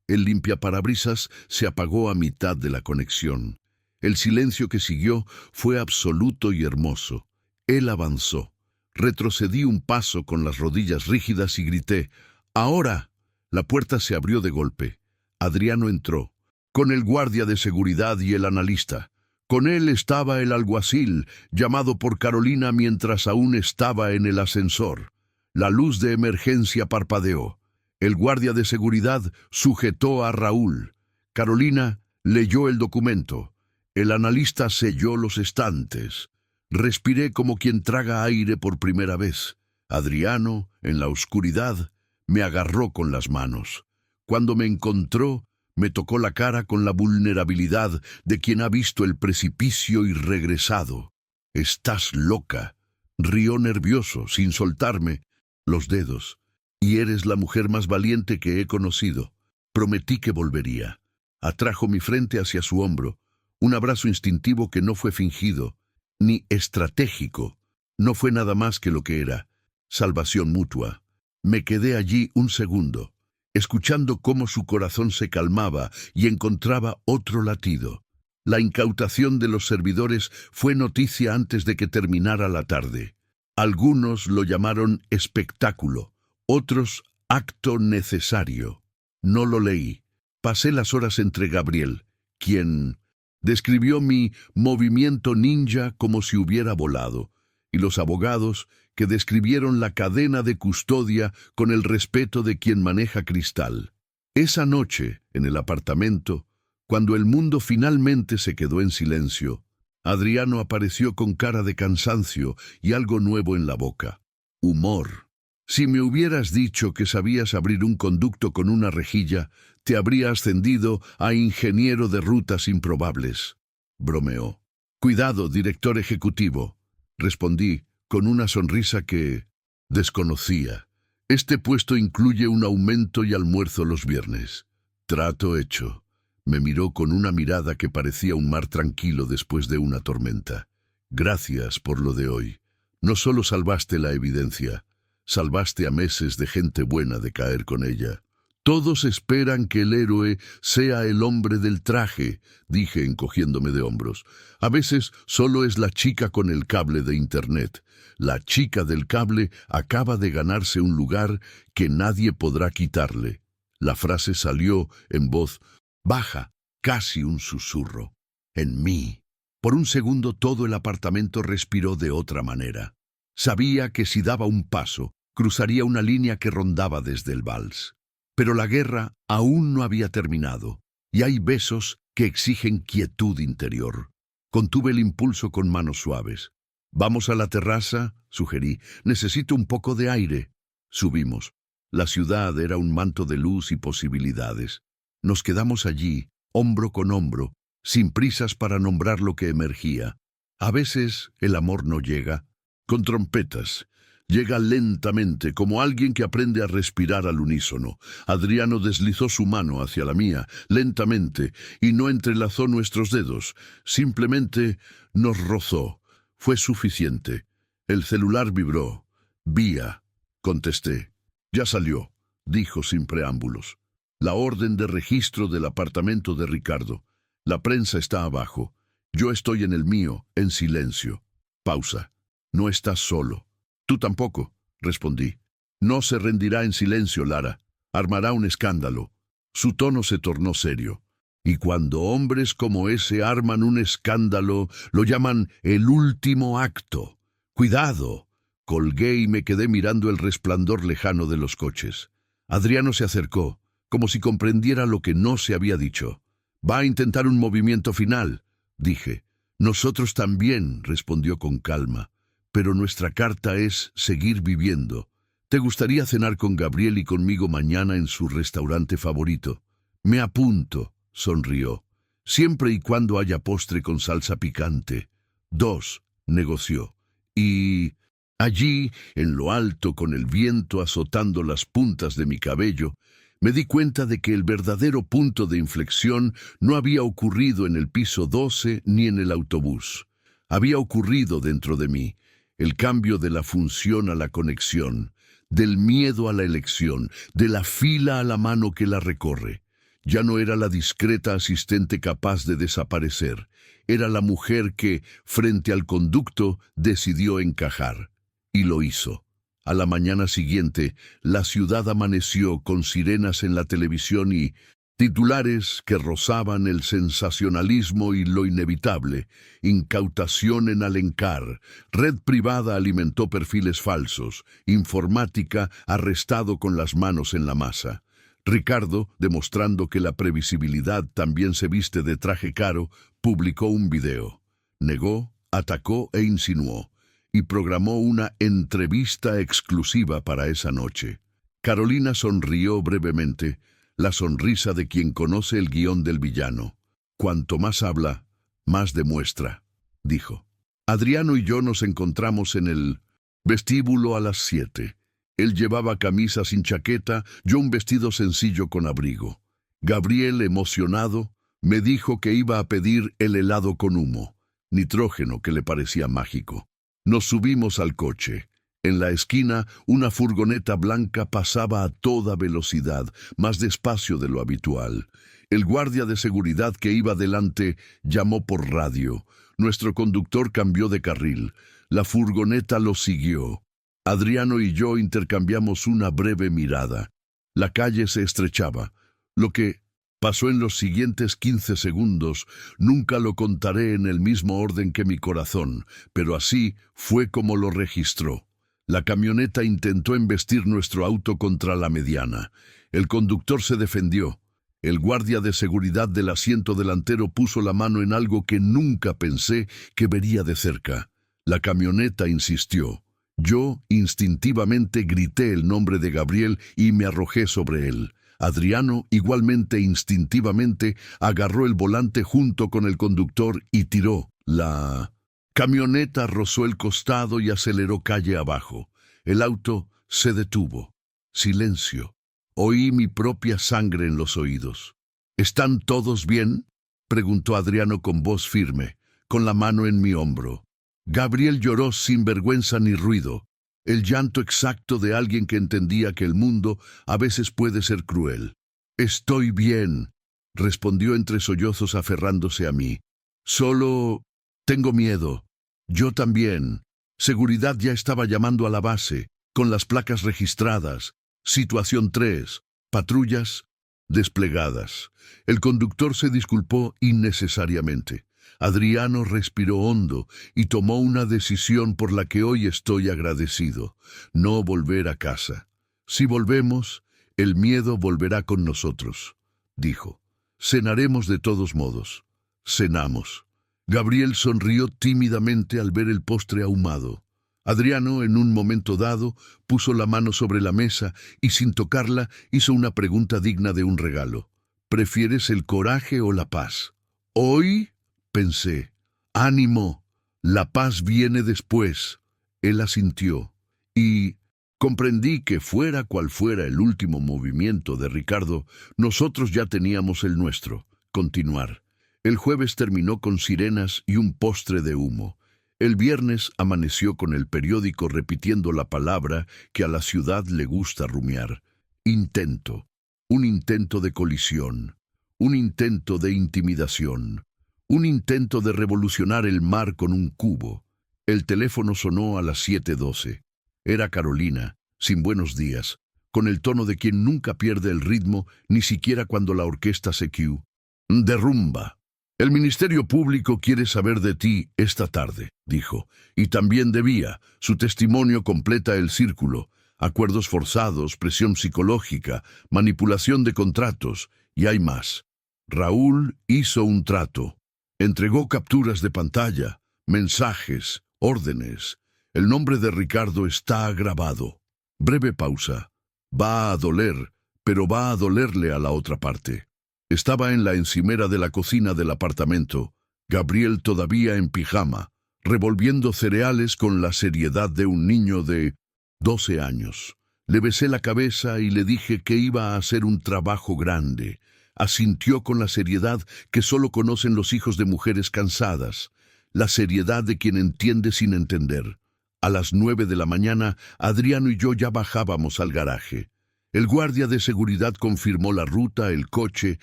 El limpiaparabrisas se apagó a mitad de la conexión. El silencio que siguió fue absoluto y hermoso. Él avanzó. Retrocedí un paso con las rodillas rígidas y grité: ¡Ahora! La puerta se abrió de golpe. Adriano entró, con el guardia de seguridad y el analista. Con él estaba el alguacil, llamado por Carolina mientras aún estaba en el ascensor. La luz de emergencia parpadeó. El guardia de seguridad sujetó a Raúl. Carolina leyó el documento. El analista selló los estantes. Respiré como quien traga aire por primera vez. Adriano, en la oscuridad, me agarró con las manos. Cuando me encontró, me tocó la cara con la vulnerabilidad de quien ha visto el precipicio y regresado. «Estás loca», rió nervioso, sin soltarme los dedos. «Y eres la mujer más valiente que he conocido». Prometí que volvería. Atrajo mi frente hacia su hombro, un abrazo instintivo que no fue fingido, ni estratégico. No fue nada más que lo que era: salvación mutua. Me quedé allí un segundo, escuchando cómo su corazón se calmaba y encontraba otro latido. La incautación de los servidores fue noticia antes de que terminara la tarde. Algunos lo llamaron espectáculo, otros acto necesario. No lo leí. Pasé las horas entre Gabriel, quien describió mi movimiento ninja como si hubiera volado, y los abogados que describieron la cadena de custodia con el respeto de quien maneja cristal. Esa noche, en el apartamento, cuando el mundo finalmente se quedó en silencio, Adriano apareció con cara de cansancio y algo nuevo en la boca: humor. Si me hubieras dicho que sabías abrir un conducto con una rejilla, te habría ascendido a ingeniero de rutas improbables. Bromeó. Cuidado, director ejecutivo, respondí con una sonrisa que desconocía. Este puesto incluye un aumento y almuerzo los viernes. Trato hecho. Me miró con una mirada que parecía un mar tranquilo después de una tormenta. Gracias por lo de hoy. No solo salvaste la evidencia, salvaste a meses de gente buena de caer con ella. Todos esperan que el héroe sea el hombre del traje, dije encogiéndome de hombros. A veces solo es la chica con el cable de internet. La chica del cable acaba de ganarse un lugar que nadie podrá quitarle. La frase salió en voz baja, casi un susurro. En mí. Por un segundo todo el apartamento respiró de otra manera. Sabía que si daba un paso, cruzaría una línea que rondaba desde el vals. Pero la guerra aún no había terminado, y hay besos que exigen quietud interior. Contuve el impulso con manos suaves. «Vamos a la terraza», sugerí. «Necesito un poco de aire». Subimos. La ciudad era un manto de luz y posibilidades. Nos quedamos allí, hombro con hombro, sin prisas para nombrar lo que emergía. A veces el amor no llega con trompetas. Llega lentamente, como alguien que aprende a respirar al unísono. Adriano deslizó su mano hacia la mía, lentamente, y no entrelazó nuestros dedos. Simplemente nos rozó. Fue suficiente. El celular vibró. «Vía», contesté. «Ya salió», dijo sin preámbulos. «La orden de registro del apartamento de Ricardo. La prensa está abajo. Yo estoy en el mío, en silencio». Pausa. «No estás solo». «Tú tampoco», respondí. «No se rendirá en silencio, Lara. Armará un escándalo». Su tono se tornó serio. «Y cuando hombres como ese arman un escándalo, lo llaman el último acto. ¡Cuidado!». Colgué y me quedé mirando el resplandor lejano de los coches. Adriano se acercó, como si comprendiera lo que no se había dicho. «Va a intentar un movimiento final», dije. «Nosotros también», respondió con calma. «Pero nuestra carta es seguir viviendo. ¿Te gustaría cenar con Gabriel y conmigo mañana en su restaurante favorito?» «Me apunto», sonrió. «Siempre y cuando haya postre con salsa picante». 2, negoció. Y allí, en lo alto, con el viento azotando las puntas de mi cabello, Me di cuenta de que el verdadero punto de inflexión no había ocurrido en el piso 12 ni en el autobús. Había ocurrido dentro de mí, el cambio de la función a la conexión, del miedo a la elección, de la fila a la mano que la recorre. Ya no era la discreta asistente capaz de desaparecer, era la mujer que, frente al conducto, decidió encajar. Y lo hizo. A la mañana siguiente, la ciudad amaneció con sirenas en la televisión y titulares que rozaban el sensacionalismo y lo inevitable: incautación en Alencar, red privada alimentó perfiles falsos, informática arrestado con las manos en la masa. Ricardo, demostrando que la previsibilidad también se viste de traje caro, publicó un video. Negó, atacó e insinuó, y programó una entrevista exclusiva para esa noche. Carolina sonrió brevemente, la sonrisa de quien conoce el guión del villano. Cuanto más habla, más demuestra, dijo. Adriano y yo nos encontramos en el vestíbulo a las 7. Él llevaba camisa sin chaqueta, yo un vestido sencillo con abrigo. Gabriel, emocionado, me dijo que iba a pedir el helado con humo, nitrógeno que le parecía mágico. Nos subimos al coche. En la esquina, una furgoneta blanca pasaba a toda velocidad, más despacio de lo habitual. El guardia de seguridad que iba delante llamó por radio. Nuestro conductor cambió de carril. La furgoneta lo siguió. Adriano y yo intercambiamos una breve mirada. La calle se estrechaba. Lo que pasó en los siguientes 15 segundos nunca lo contaré en el mismo orden que mi corazón, pero así fue como lo registró. La camioneta intentó embestir nuestro auto contra la mediana. El conductor se defendió. El guardia de seguridad del asiento delantero puso la mano en algo que nunca pensé que vería de cerca. La camioneta insistió. Yo instintivamente grité el nombre de Gabriel y me arrojé sobre él. Adriano, igualmente instintivamente, agarró el volante junto con el conductor y tiró. La camioneta rozó el costado y aceleró calle abajo. El auto se detuvo. Silencio. Oí mi propia sangre en los oídos. ¿Están todos bien?, preguntó Adriano con voz firme, con la mano en mi hombro. Gabriel lloró sin vergüenza ni ruido, el llanto exacto de alguien que entendía que el mundo a veces puede ser cruel. «Estoy bien», respondió entre sollozos aferrándose a mí. «Solo tengo miedo». Yo también. Seguridad ya estaba llamando a la base, con las placas registradas. Situación 3. Patrullas desplegadas. El conductor se disculpó innecesariamente. Adriano respiró hondo y tomó una decisión por la que hoy estoy agradecido: no volver a casa. Si volvemos, el miedo volverá con nosotros, dijo. Cenaremos de todos modos. Cenamos. Gabriel sonrió tímidamente al ver el postre ahumado. Adriano, en un momento dado, puso la mano sobre la mesa y, sin tocarla, hizo una pregunta digna de un regalo. ¿Prefieres el coraje o la paz? Hoy, pensé. Ánimo, la paz viene después. Él asintió. Y comprendí que fuera cual fuera el último movimiento de Ricardo, nosotros ya teníamos el nuestro: continuar. El jueves terminó con sirenas y un postre de humo. El viernes amaneció con el periódico repitiendo la palabra que a la ciudad le gusta rumiar: intento. Un intento de colisión, un intento de intimidación, un intento de revolucionar el mar con un cubo. El teléfono sonó a las 7:12. Era Carolina, sin buenos días, con el tono de quien nunca pierde el ritmo, ni siquiera cuando la orquesta se cue. Derrumba. El Ministerio Público quiere saber de ti esta tarde, dijo, y también debía. Su testimonio completa el círculo: acuerdos forzados, presión psicológica, manipulación de contratos, y hay más. Raúl hizo un trato. Entregó capturas de pantalla, mensajes, órdenes. El nombre de Ricardo está grabado. Breve pausa. Va a doler, pero va a dolerle a la otra parte. Estaba en la encimera de la cocina del apartamento, Gabriel todavía en pijama, revolviendo cereales con la seriedad de un niño de 12 años. Le besé la cabeza y le dije que iba a hacer un trabajo grande. Asintió con la seriedad que solo conocen los hijos de mujeres cansadas, la seriedad de quien entiende sin entender. A las 9 de la mañana, Adriano y yo ya bajábamos al garaje. El guardia de seguridad confirmó la ruta, el coche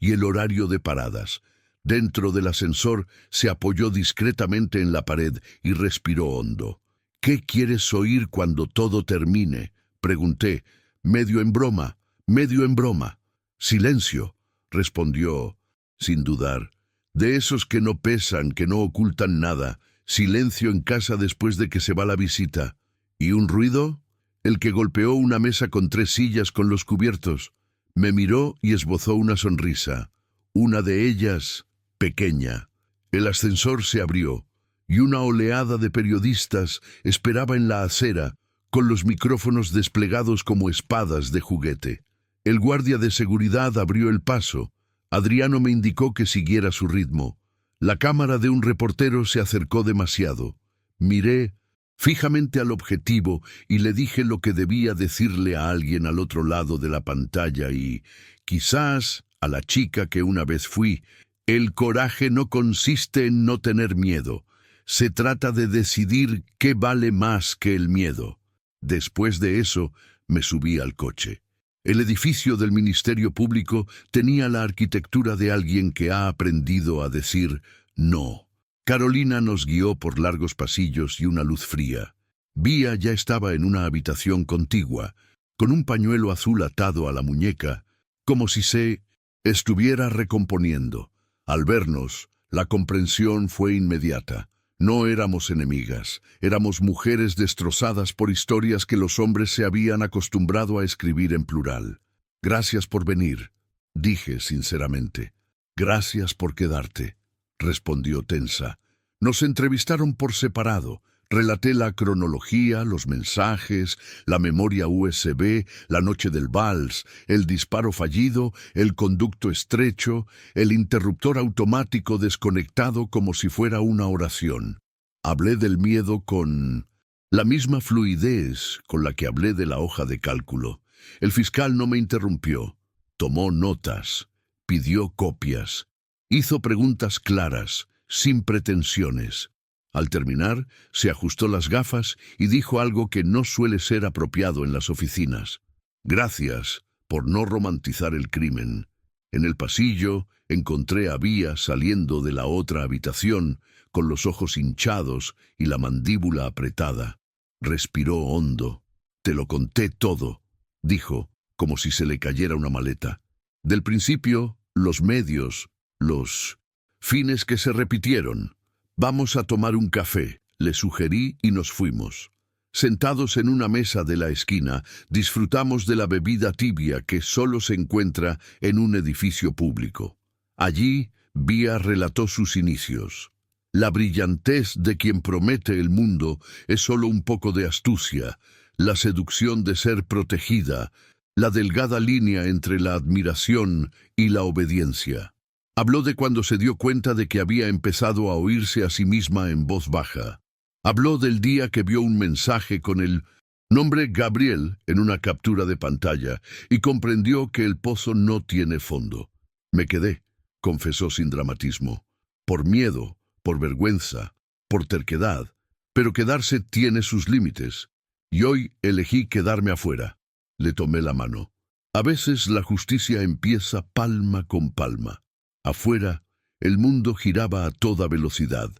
y el horario de paradas. Dentro del ascensor se apoyó discretamente en la pared y respiró hondo. «¿Qué quieres oír cuando todo termine?», pregunté, medio en broma, medio en broma. «Silencio», respondió, sin dudar. «De esos que no pesan, que no ocultan nada. Silencio en casa después de que se va la visita. ¿Y un ruido?». «El que golpeó una mesa con 3 sillas con los cubiertos». Me miró y esbozó una sonrisa. Una de ellas, pequeña. El ascensor se abrió y una oleada de periodistas esperaba en la acera, con los micrófonos desplegados como espadas de juguete. El guardia de seguridad abrió el paso. Adriano me indicó que siguiera su ritmo. La cámara de un reportero se acercó demasiado. Miré fijamente al objetivo y le dije lo que debía decirle a alguien al otro lado de la pantalla y, quizás, a la chica que una vez fui. El coraje no consiste en no tener miedo. Se trata de decidir qué vale más que el miedo. Después de eso, me subí al coche. El edificio del Ministerio Público tenía la arquitectura de alguien que ha aprendido a decir no. Carolina nos guió por largos pasillos y una luz fría. Vía ya estaba en una habitación contigua, con un pañuelo azul atado a la muñeca, como si se estuviera recomponiendo. Al vernos, la comprensión fue inmediata. No éramos enemigas, éramos mujeres destrozadas por historias que los hombres se habían acostumbrado a escribir en plural. «Gracias por venir», dije sinceramente. «Gracias por quedarte», respondió tensa. Nos entrevistaron por separado. Relaté la cronología, los mensajes, la memoria USB, la noche del vals, el disparo fallido, el conducto estrecho, el interruptor automático desconectado como si fuera una oración. Hablé del miedo con la misma fluidez con la que hablé de la hoja de cálculo. El fiscal no me interrumpió. Tomó notas, pidió copias, hizo preguntas claras, sin pretensiones. Al terminar, se ajustó las gafas y dijo algo que no suele ser apropiado en las oficinas. «Gracias por no romantizar el crimen». En el pasillo encontré a Vía saliendo de la otra habitación, con los ojos hinchados y la mandíbula apretada. Respiró hondo. «Te lo conté todo», dijo, como si se le cayera una maleta. «Del principio, los medios, los fines que se repitieron». «Vamos a tomar un café», le sugerí y nos fuimos. Sentados en una mesa de la esquina, disfrutamos de la bebida tibia que solo se encuentra en un edificio público. Allí, Vía relató sus inicios. La brillantez de quien promete el mundo es solo un poco de astucia, la seducción de ser protegida, la delgada línea entre la admiración y la obediencia. Habló de cuando se dio cuenta de que había empezado a oírse a sí misma en voz baja. Habló del día que vio un mensaje con el nombre Gabriel en una captura de pantalla y comprendió que el pozo no tiene fondo. «Me quedé», confesó sin dramatismo, «por miedo, por vergüenza, por terquedad, pero quedarse tiene sus límites. Y hoy elegí quedarme afuera». Le tomé la mano. A veces la justicia empieza palma con palma. Afuera, el mundo giraba a toda velocidad.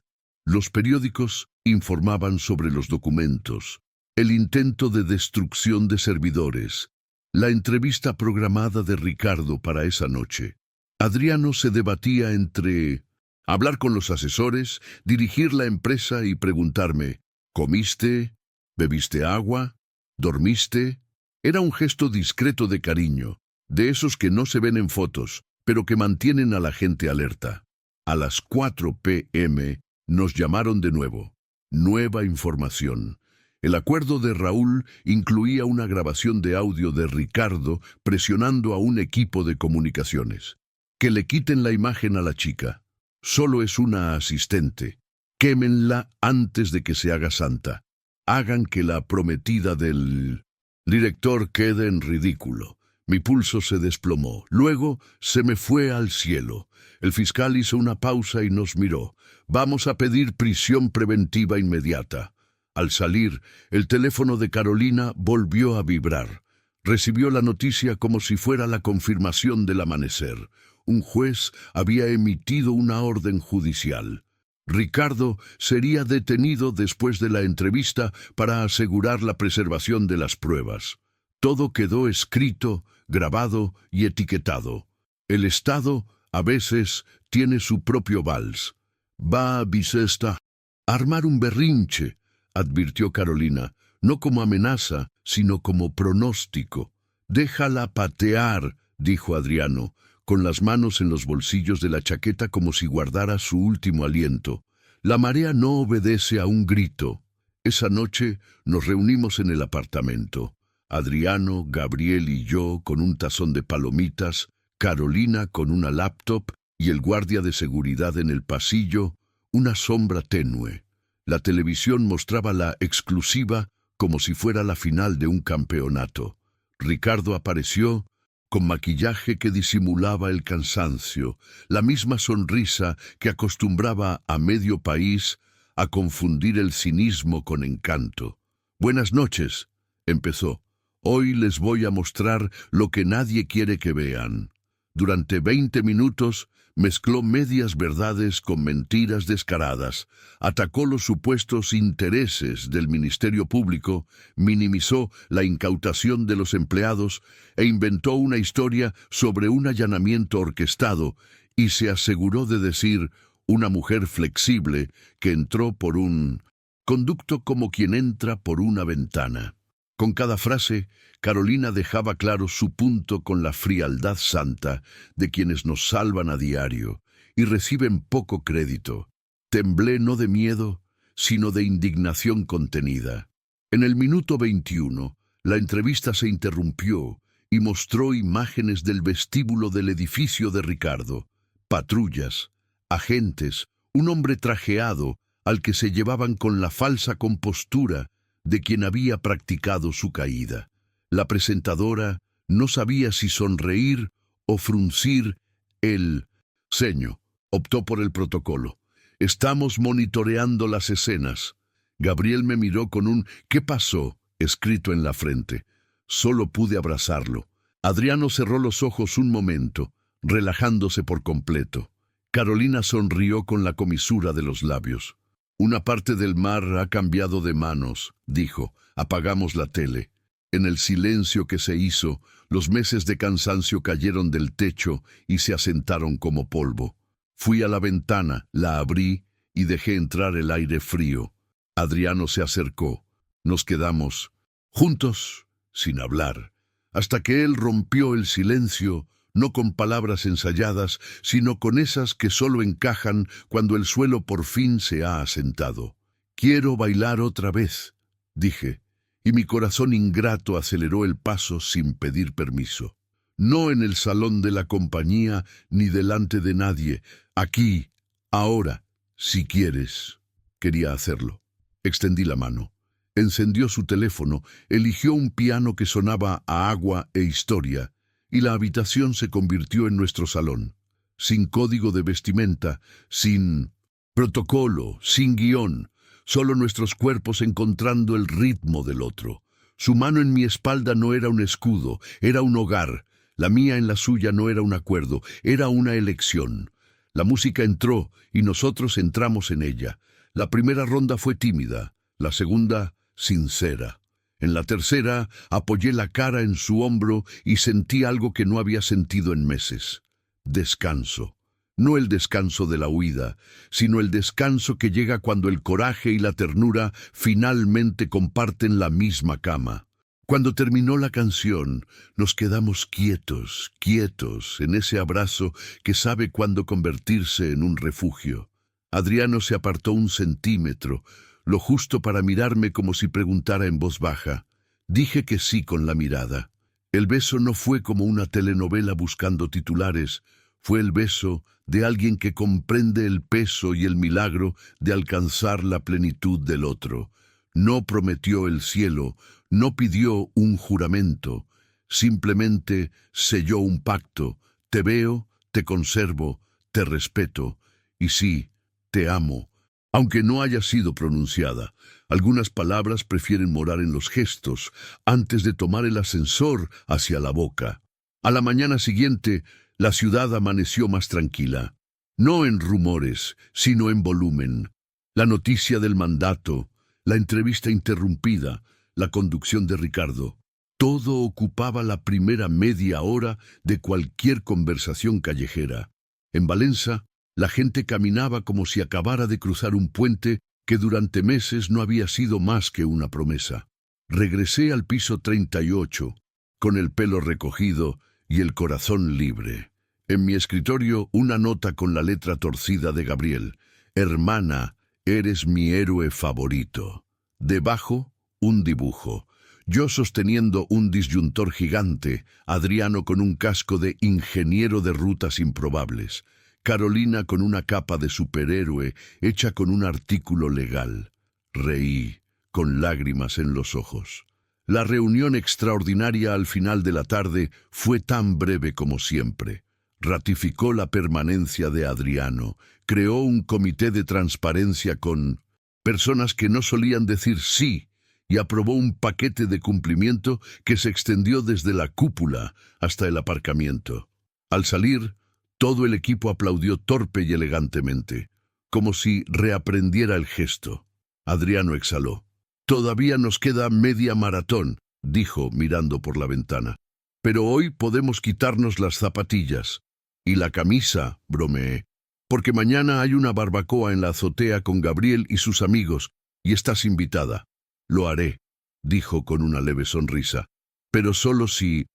Los periódicos informaban sobre los documentos, el intento de destrucción de servidores, la entrevista programada de Ricardo para esa noche. Adriano se debatía entre hablar con los asesores, dirigir la empresa y preguntarme: ¿comiste? ¿Bebiste agua? ¿Dormiste? Era un gesto discreto de cariño, de esos que no se ven en fotos, pero que mantienen a la gente alerta. A las 4 p.m. nos llamaron de nuevo. Nueva información. El acuerdo de Raúl incluía una grabación de audio de Ricardo presionando a un equipo de comunicaciones. Que le quiten la imagen a la chica. Solo es una asistente. Quémenla antes de que se haga santa. Hagan que la prometida del Director, queda en ridículo. Mi pulso se desplomó. Luego se me fue al cielo. El fiscal hizo una pausa y nos miró. Vamos a pedir prisión preventiva inmediata. Al salir, el teléfono de Carolina volvió a vibrar. Recibió la noticia como si fuera la confirmación del amanecer. Un juez había emitido una orden judicial. Ricardo sería detenido después de la entrevista para asegurar la preservación de las pruebas. Todo quedó escrito, grabado y etiquetado. El Estado, a veces, tiene su propio vals. Va a Bicesta a armar un berrinche, advirtió Carolina, no como amenaza, sino como pronóstico. Déjala patear, dijo Adriano, con las manos en los bolsillos de la chaqueta como si guardara su último aliento. La marea no obedece a un grito. Esa noche nos reunimos en el apartamento. Adriano, Gabriel y yo con un tazón de palomitas, Carolina con una laptop y el guardia de seguridad en el pasillo, una sombra tenue. La televisión mostraba la exclusiva como si fuera la final de un campeonato. Ricardo apareció con maquillaje que disimulaba el cansancio, la misma sonrisa que acostumbraba a medio país a confundir el cinismo con encanto. «Buenas noches», empezó. «Hoy les voy a mostrar lo que nadie quiere que vean». Durante 20 minutos mezcló medias verdades con mentiras descaradas, atacó los supuestos intereses del Ministerio Público, minimizó la incautación de los empleados e inventó una historia sobre un allanamiento orquestado y se aseguró de decir una mujer flexible que entró por un conducto como quien entra por una ventana. Con cada frase, Carolina dejaba claro su punto con la frialdad santa de quienes nos salvan a diario y reciben poco crédito. Temblé no de miedo, sino de indignación contenida. En el minuto 21, la entrevista se interrumpió y mostró imágenes del vestíbulo del edificio de Ricardo. Patrullas, agentes, un hombre trajeado al que se llevaban con la falsa compostura de quien había practicado su caída. La presentadora no sabía si sonreír o fruncir el ceño. Optó por el protocolo. «Estamos monitoreando las escenas». Gabriel me miró con un «¿Qué pasó?», escrito en la frente. Solo pude abrazarlo. Adriano cerró los ojos un momento, relajándose por completo. Carolina sonrió con la comisura de los labios. «Una parte del mar ha cambiado de manos», dijo. «Apagamos la tele». En el silencio que se hizo, los meses de cansancio cayeron del techo y se asentaron como polvo. Fui a la ventana, la abrí y dejé entrar el aire frío. Adriano se acercó. Nos quedamos juntos, sin hablar, hasta que él rompió el silencio, no con palabras ensayadas, sino con esas que solo encajan cuando el suelo por fin se ha asentado. «Quiero bailar otra vez», dije, y mi corazón ingrato aceleró el paso sin pedir permiso. No en el salón de la compañía ni delante de nadie. Aquí, ahora, si quieres. Quería hacerlo. Extendí la mano. Encendió su teléfono, eligió un piano que sonaba a agua e historia, y la habitación se convirtió en nuestro salón. Sin código de vestimenta, sin protocolo, sin guión, solo nuestros cuerpos encontrando el ritmo del otro. Su mano en mi espalda no era un escudo, era un hogar. La mía en la suya no era un acuerdo, era una elección. La música entró y nosotros entramos en ella. La primera ronda fue tímida, la segunda, sincera. En la tercera, apoyé la cara en su hombro y sentí algo que no había sentido en meses. Descanso. No el descanso de la huida, sino el descanso que llega cuando el coraje y la ternura finalmente comparten la misma cama. Cuando terminó la canción, nos quedamos quietos, quietos, en ese abrazo que sabe cuándo convertirse en un refugio. Adriano se apartó 1 centímetro, lo justo para mirarme como si preguntara en voz baja. Dije que sí con la mirada. El beso no fue como una telenovela buscando titulares, fue el beso de alguien que comprende el peso y el milagro de alcanzar la plenitud del otro. No prometió el cielo, no pidió un juramento, simplemente selló un pacto. Te veo, te conservo, te respeto, y sí, te amo. Aunque no haya sido pronunciada, algunas palabras prefieren morar en los gestos antes de tomar el ascensor hacia la boca. A la mañana siguiente, la ciudad amaneció más tranquila. No en rumores, sino en volumen. La noticia del mandato, la entrevista interrumpida, la conducción de Ricardo. Todo ocupaba la primera media hora de cualquier conversación callejera. En Valencia, la gente caminaba como si acabara de cruzar un puente que durante meses no había sido más que una promesa. Regresé al piso 38, con el pelo recogido y el corazón libre. En mi escritorio, una nota con la letra torcida de Gabriel. Hermana, eres mi héroe favorito. Debajo, un dibujo. Yo sosteniendo un disyuntor gigante, Adriano con un casco de ingeniero de rutas improbables, Carolina con una capa de superhéroe hecha con un artículo legal. Reí, con lágrimas en los ojos. La reunión extraordinaria al final de la tarde fue tan breve como siempre. Ratificó la permanencia de Adriano, creó un comité de transparencia con personas que no solían decir sí, y aprobó un paquete de cumplimiento que se extendió desde la cúpula hasta el aparcamiento. Al salir, todo el equipo aplaudió torpe y elegantemente, como si reaprendiera el gesto. Adriano exhaló. Todavía nos queda media maratón, dijo mirando por la ventana. Pero hoy podemos quitarnos las zapatillas. Y la camisa, bromeé, porque mañana hay una barbacoa en la azotea con Gabriel y sus amigos, y estás invitada. Lo haré, dijo con una leve sonrisa, pero solo si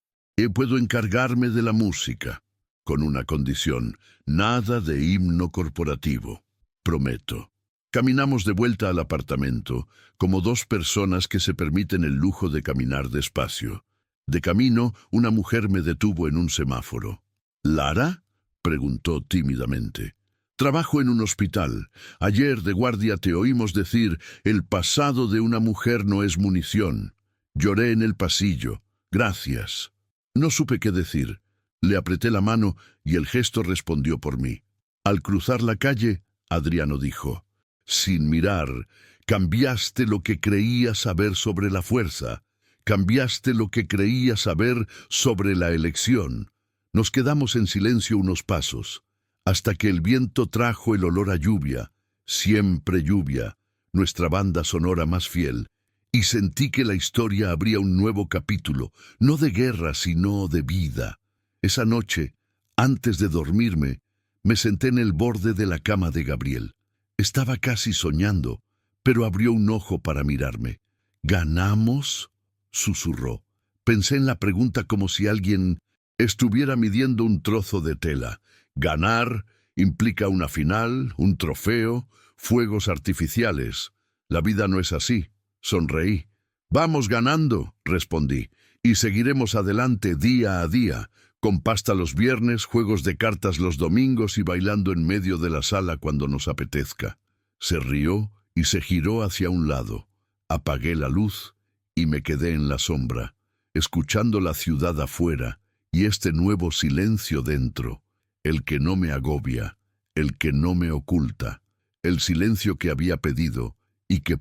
puedo encargarme de la música, con una condición, nada de himno corporativo. Prometo. Caminamos de vuelta al apartamento, como dos personas que se permiten el lujo de caminar despacio. De camino, una mujer me detuvo en un semáforo. ¿Lara?, preguntó tímidamente. Trabajo en un hospital. Ayer de guardia te oímos decir, el pasado de una mujer no es munición. Lloré en el pasillo. Gracias. No supe qué decir. Le apreté la mano y el gesto respondió por mí. Al cruzar la calle, Adriano dijo, sin mirar, cambiaste lo que creías saber sobre la fuerza. Cambiaste lo que creías saber sobre la elección. Nos quedamos en silencio unos pasos, hasta que el viento trajo el olor a lluvia, siempre lluvia, nuestra banda sonora más fiel, y sentí que la historia abría un nuevo capítulo, no de guerra, sino de vida. Esa noche, antes de dormirme, me senté en el borde de la cama de Gabriel. Estaba casi soñando, pero abrió un ojo para mirarme. ¿Ganamos?, susurró. Pensé en la pregunta como si alguien estuviera midiendo un trozo de tela. Ganar implica una final, un trofeo, fuegos artificiales. La vida no es así. Sonreí. Vamos ganando, respondí, y seguiremos adelante día a día, con pasta los viernes, juegos de cartas los domingos y bailando en medio de la sala cuando nos apetezca. Se rió y se giró hacia un lado. Apagué la luz y me quedé en la sombra, escuchando la ciudad afuera y este nuevo silencio dentro, el que no me agobia, el que no me oculta, el silencio que había pedido y que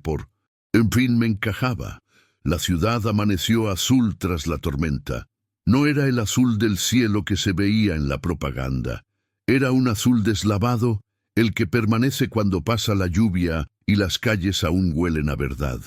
en fin me encajaba. La ciudad amaneció azul tras la tormenta. No era el azul del cielo que se veía en la propaganda. Era un azul deslavado, el que permanece cuando pasa la lluvia y las calles aún huelen a verdad.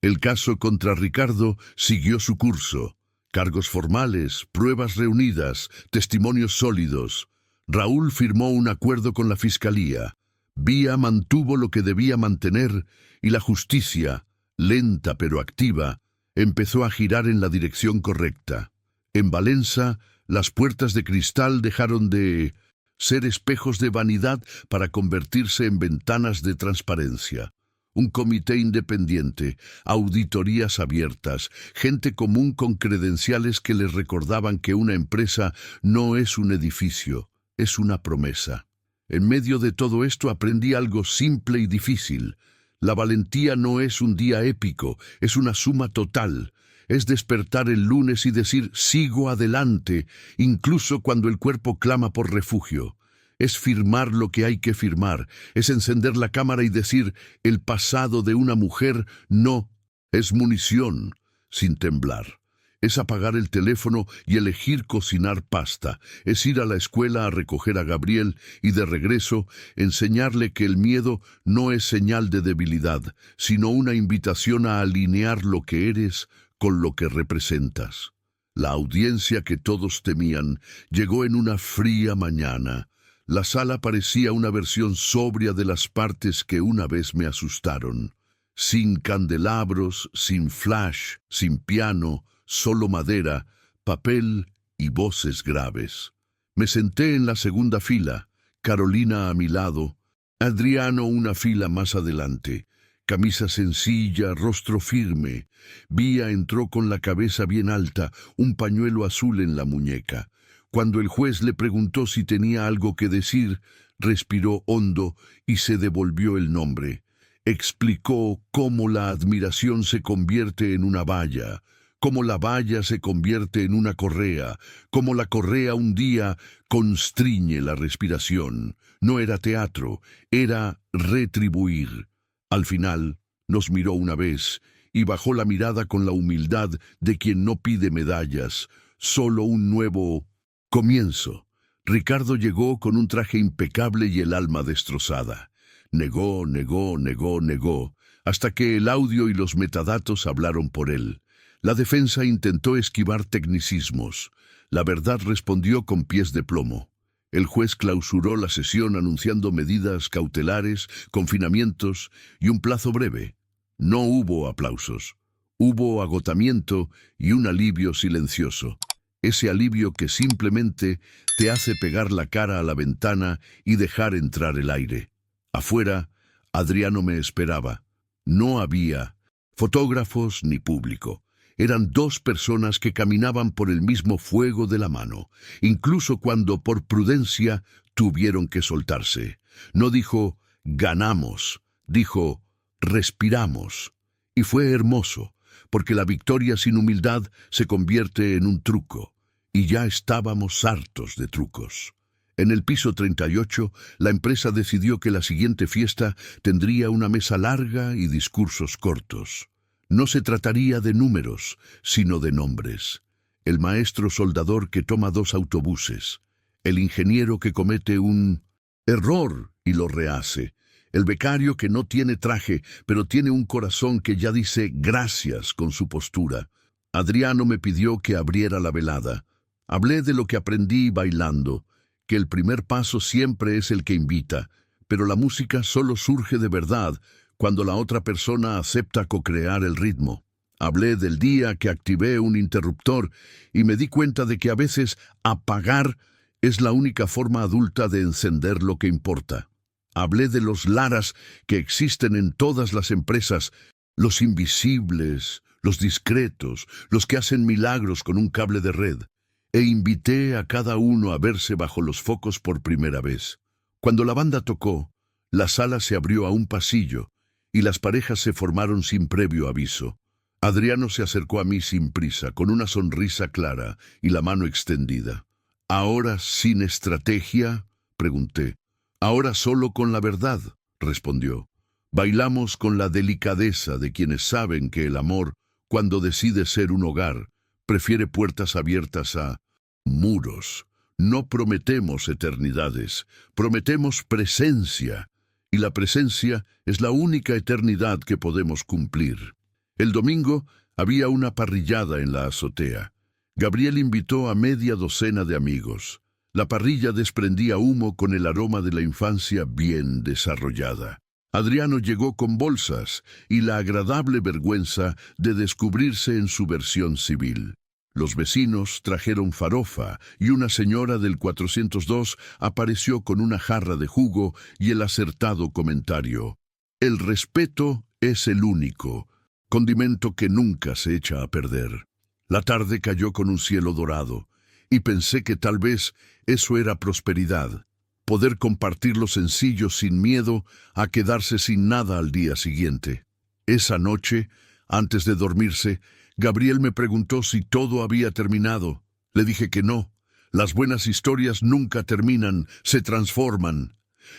El caso contra Ricardo siguió su curso. Cargos formales, pruebas reunidas, testimonios sólidos. Raúl firmó un acuerdo con la fiscalía. Vía mantuvo lo que debía mantener y la justicia, lenta pero activa, empezó a girar en la dirección correcta. En Valencia, las puertas de cristal dejaron de ser espejos de vanidad para convertirse en ventanas de transparencia. Un comité independiente, auditorías abiertas, gente común con credenciales que les recordaban que una empresa no es un edificio, es una promesa. En medio de todo esto aprendí algo simple y difícil. La valentía no es un día épico, es una suma total. Es despertar el lunes y decir sigo adelante, incluso cuando el cuerpo clama por refugio. Es firmar lo que hay que firmar, es encender la cámara y decir el pasado de una mujer no es munición, sin temblar. Es apagar el teléfono y elegir cocinar pasta. Es ir a la escuela a recoger a Gabriel y de regreso enseñarle que el miedo no es señal de debilidad, sino una invitación a alinear lo que eres con lo que representas. La audiencia que todos temían llegó en una fría mañana. La sala parecía una versión sobria de las partes que una vez me asustaron. Sin candelabros, sin flash, sin piano, solo madera, papel y voces graves. Me senté en la segunda fila, Carolina a mi lado, Adriano una fila más adelante. Camisa sencilla, rostro firme. Vía entró con la cabeza bien alta, un pañuelo azul en la muñeca. Cuando el juez le preguntó si tenía algo que decir, respiró hondo y se devolvió el nombre. Explicó cómo la admiración se convierte en una valla, cómo la valla se convierte en una correa, cómo la correa un día constriñe la respiración. No era teatro, era retribuir. Al final, nos miró una vez y bajó la mirada con la humildad de quien no pide medallas, solo un nuevo comienzo. Ricardo llegó con un traje impecable y el alma destrozada. Negó, hasta que el audio y los metadatos hablaron por él. La defensa intentó esquivar tecnicismos. La verdad respondió con pies de plomo. El juez clausuró la sesión anunciando medidas cautelares, confinamientos y un plazo breve. No hubo aplausos. Hubo agotamiento y un alivio silencioso. Ese alivio que simplemente te hace pegar la cara a la ventana y dejar entrar el aire. Afuera, Adriano me esperaba. No había fotógrafos ni público. Eran dos personas que caminaban por el mismo fuego de la mano, incluso cuando por prudencia tuvieron que soltarse. No dijo ganamos, dijo respiramos. Y fue hermoso, porque la victoria sin humildad se convierte en un truco, y ya estábamos hartos de trucos. En el piso 38, la empresa decidió que la siguiente fiesta tendría una mesa larga y discursos cortos. No se trataría de números, sino de nombres. El maestro soldador que toma 2 autobuses, el ingeniero que comete un error y lo rehace, el becario que no tiene traje, pero tiene un corazón que ya dice gracias con su postura. Adriano me pidió que abriera la velada. Hablé de lo que aprendí bailando, que el primer paso siempre es el que invita, pero la música solo surge de verdad cuando la otra persona acepta co-crear el ritmo. Hablé del día que activé un interruptor y me di cuenta de que a veces apagar es la única forma adulta de encender lo que importa. Hablé de los Laras que existen en todas las empresas, los invisibles, los discretos, los que hacen milagros con un cable de red. E invité a cada uno a verse bajo los focos por primera vez. Cuando la banda tocó, la sala se abrió a un pasillo y las parejas se formaron sin previo aviso. Adriano se acercó a mí sin prisa, con una sonrisa clara y la mano extendida. ¿Ahora sin estrategia?, pregunté. «Ahora solo con la verdad», respondió. Bailamos con la delicadeza de quienes saben que el amor, cuando decide ser un hogar, prefiere puertas abiertas a muros. No prometemos eternidades, prometemos presencia, y la presencia es la única eternidad que podemos cumplir. El domingo había una parrillada en la azotea. Gabriel invitó a media docena de amigos. La parrilla desprendía humo con el aroma de la infancia bien desarrollada. Adriano llegó con bolsas y la agradable vergüenza de descubrirse en su versión civil. Los vecinos trajeron farofa y una señora del 402 apareció con una jarra de jugo y el acertado comentario: «El respeto es el único condimento que nunca se echa a perder». La tarde cayó con un cielo dorado y pensé que tal vez eso era prosperidad. poder compartir lo sencillo sin miedo a quedarse sin nada al día siguiente. Esa noche, antes de dormirse, Gabriel me preguntó si todo había terminado. Le dije que no. Las buenas historias nunca terminan, se transforman.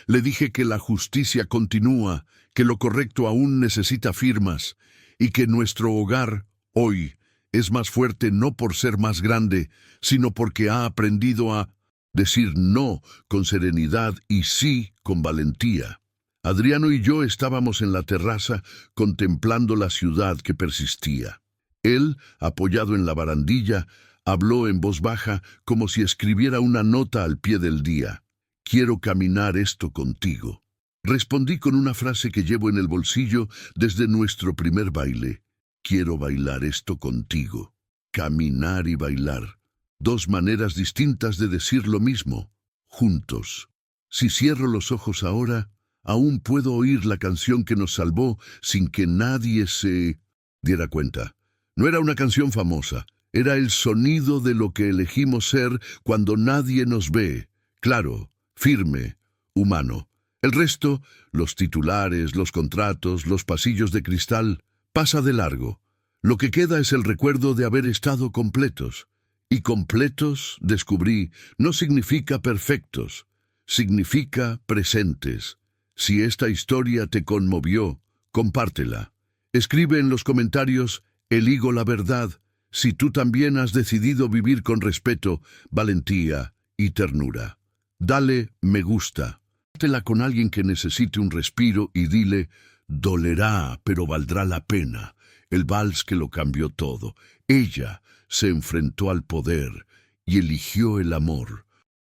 Le dije que la justicia continúa, que lo correcto aún necesita firmas, y que nuestro hogar, hoy, es más fuerte no por ser más grande, sino porque ha aprendido a decir no con serenidad y sí con valentía. Adriano y yo estábamos en la terraza contemplando la ciudad que persistía. Él, apoyado en la barandilla, habló en voz baja como si escribiera una nota al pie del día. «Quiero caminar esto contigo». Respondí con una frase que llevo en el bolsillo desde nuestro primer baile. «Quiero bailar esto contigo». Caminar y bailar. Dos maneras distintas de decir lo mismo, juntos. Si cierro los ojos ahora, aún puedo oír la canción que nos salvó sin que nadie se diera cuenta. No era una canción famosa, era el sonido de lo que elegimos ser cuando nadie nos ve, claro, firme, humano. El resto, los titulares, los contratos, los pasillos de cristal, pasa de largo. Lo que queda es el recuerdo de haber estado completos. Y completos, descubrí, no significa perfectos, significa presentes. Si esta historia te conmovió, compártela. Escribe en los comentarios, elijo la verdad, si tú también has decidido vivir con respeto, valentía y ternura. Dale me gusta. Compártela con alguien que necesite un respiro y dile, dolerá, pero valdrá la pena. El vals que lo cambió todo. Ella se enfrentó al poder y eligió el amor.